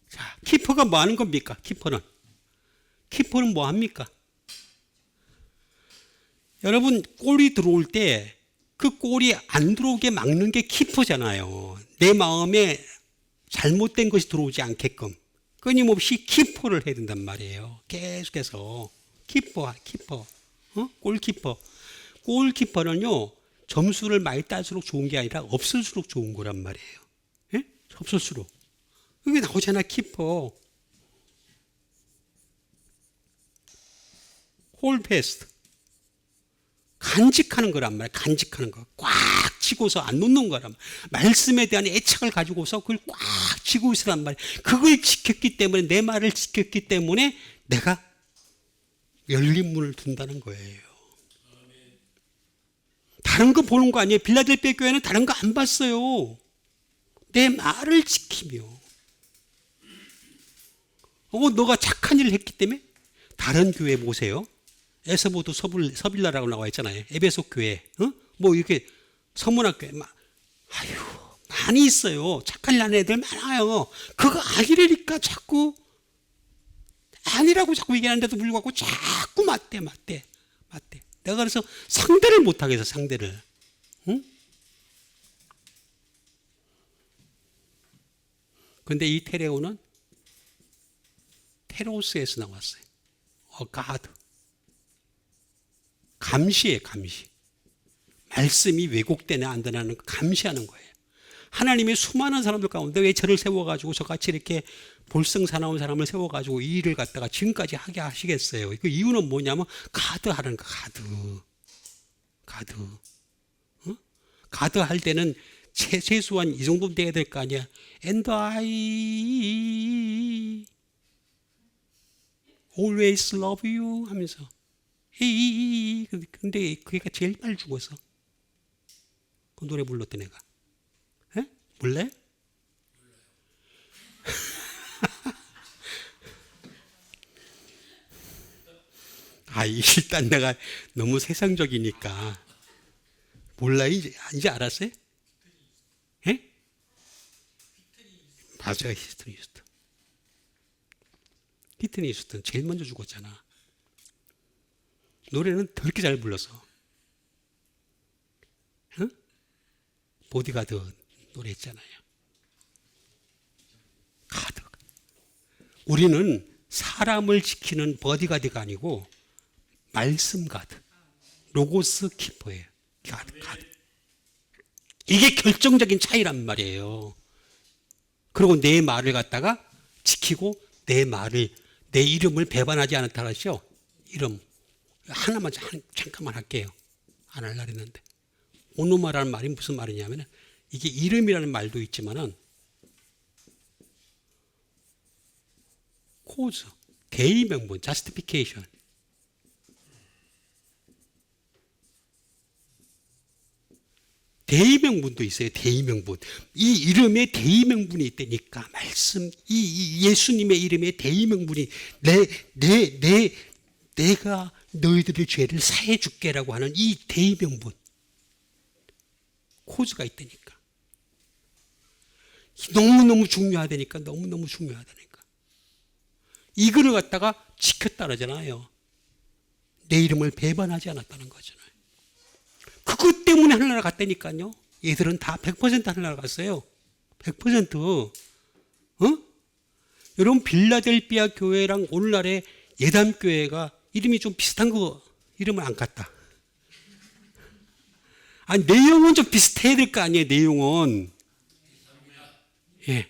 A: 자, 키퍼가 뭐 하는 겁니까? 키퍼는 뭐 합니까? 여러분, 골이 들어올 때 그 골이 안 들어오게 막는 게 키퍼잖아요. 내 마음에 잘못된 것이 들어오지 않게끔 끊임없이 키퍼를 해야 된단 말이에요. 계속해서 키퍼, 골키퍼. 골키퍼는요, 점수를 많이 딸수록 좋은 게 아니라 없을수록 좋은 거란 말이에요. 예? 없을수록. 여기 나오잖아, 키퍼. 홀패스트. 간직하는 거란 말이에요. 간직하는 거. 꽉 쥐고서 안 놓는 거란 말이에요. 말씀에 대한 애착을 가지고서 그걸 꽉 쥐고 있으란 말이에요. 그걸 지켰기 때문에, 내 말을 지켰기 때문에 내가 열린 문을 둔다는 거예요. 다른 거 보는 거 아니에요. 빌라델피아 교회는 다른 거 안 봤어요. 내 말을 지키며. 너가 착한 일을 했기 때문에 다른 교회 보세요. 에서보도 서빌라라고 나와 있잖아요. 에베소 교회. 뭐 이렇게 서문학교회. 많이 있어요. 착한 일 하는 애들 많아요. 그거 아니라니까 자꾸. 아니라고 자꾸 얘기하는데도 불구하고 자꾸 맞대. 내가 그래서 상대를 못하겠어. 상대를. 응? 그런데 이 테레오는 테로스에서 나왔어요. 가드. 감시해, 감시. 말씀이 왜곡되나 안 되나는 감시하는 거예요. 하나님이 수많은 사람들 가운데 왜 저를 세워가지고 저같이 이렇게 볼성사나운 사람을 세워가지고 이 일을 갖다가 지금까지 하게 하시겠어요. 그 이유는 뭐냐면 가드 하는 거, 가드. 가드 할 때는 최소한 이 정도 돼야 될 거 아니야. And I always love you 하면서 근데 그 애가 제일 빨리 죽었어. 그 노래 불렀던 애가. 에? 몰래? 일단 내가 너무 세상적이니까 몰라. 이제 알았어요? 예? 맞아요. 히스턴 휴스턴. 히트니 휴스턴 제일 먼저 죽었잖아. 노래는 더럽게 잘 불렀어. 응? 보디가드 노래 했잖아요. 가드. 우리는 사람을 지키는 버디가드가 아니고 말씀 가드, 로고스 키퍼예요. 가드. 이게 결정적인 차이란 말이에요. 그리고 내 말을 갖다가 지키고 내 이름을 배반하지 않았다 하시오. 이름 하나만 잠깐만 할게요. 안 하려고 했는데 오노마라는 말이 무슨 말이냐면 이게 이름이라는 말도 있지만은 코즈, 대의명분, justification. 대의명분도 있어요. 대의명분. 이 이름에 대의명분이 있다니까. 말씀, 이 예수님의 이름에 대의명분이 내가 너희들의 죄를 사해 줄게라고 하는 이 대의명분. 코즈가 있다니까. 너무너무 중요하다니까. 너무너무 중요하다니까. 이거를 갖다가 지켰다 그러잖아요. 내 이름을 배반하지 않았다는 거잖아요. 그것 때문에 하늘나라 갔다니까요. 얘들은 다 100% 하늘나라 갔어요. 100%. 여러분 빌라델피아 교회랑 오늘날의 예담교회가 이름이 좀 비슷한 거 이름을 안 갔다. 내용은 좀 비슷해야 될 거 아니에요. 내용은. 예.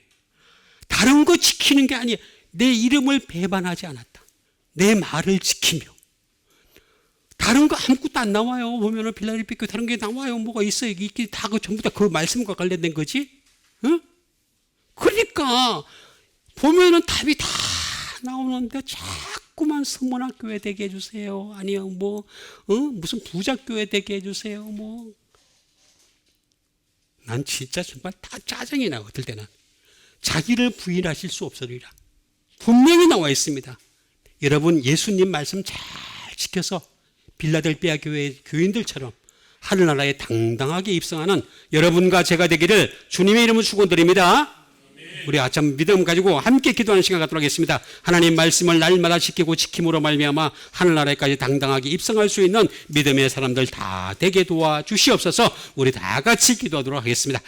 A: 다른 거 지키는 게 아니에요. 내 이름을 배반하지 않았다. 내 말을 지키며. 다른 거 아무것도 안 나와요. 보면은 빌라델피아 교회 다른 게 나와요. 뭐가 있어요. 이게 다 전부 다 그 말씀과 관련된 거지. 응? 그러니까 보면은 답이 다 나오는데 자꾸만 성문학교회 되게 해주세요. 아니요 무슨 부자교회 되게 해주세요. 난 진짜 정말 다 짜증이 나. 어떨 때는 자기를 부인하실 수 없으리라. 분명히 나와 있습니다. 여러분 예수님 말씀 잘 지켜서 빌라델피아 교회 교인들처럼 하늘나라에 당당하게 입성하는 여러분과 제가 되기를 주님의 이름으로 축원드립니다. 우리 아참 믿음 가지고 함께 기도하는 시간 갖도록 하겠습니다. 하나님 말씀을 날마다 지키고 지킴으로 말미암아 하늘나라에까지 당당하게 입성할 수 있는 믿음의 사람들 다 되게 도와주시옵소서. 우리 다 같이 기도하도록 하겠습니다.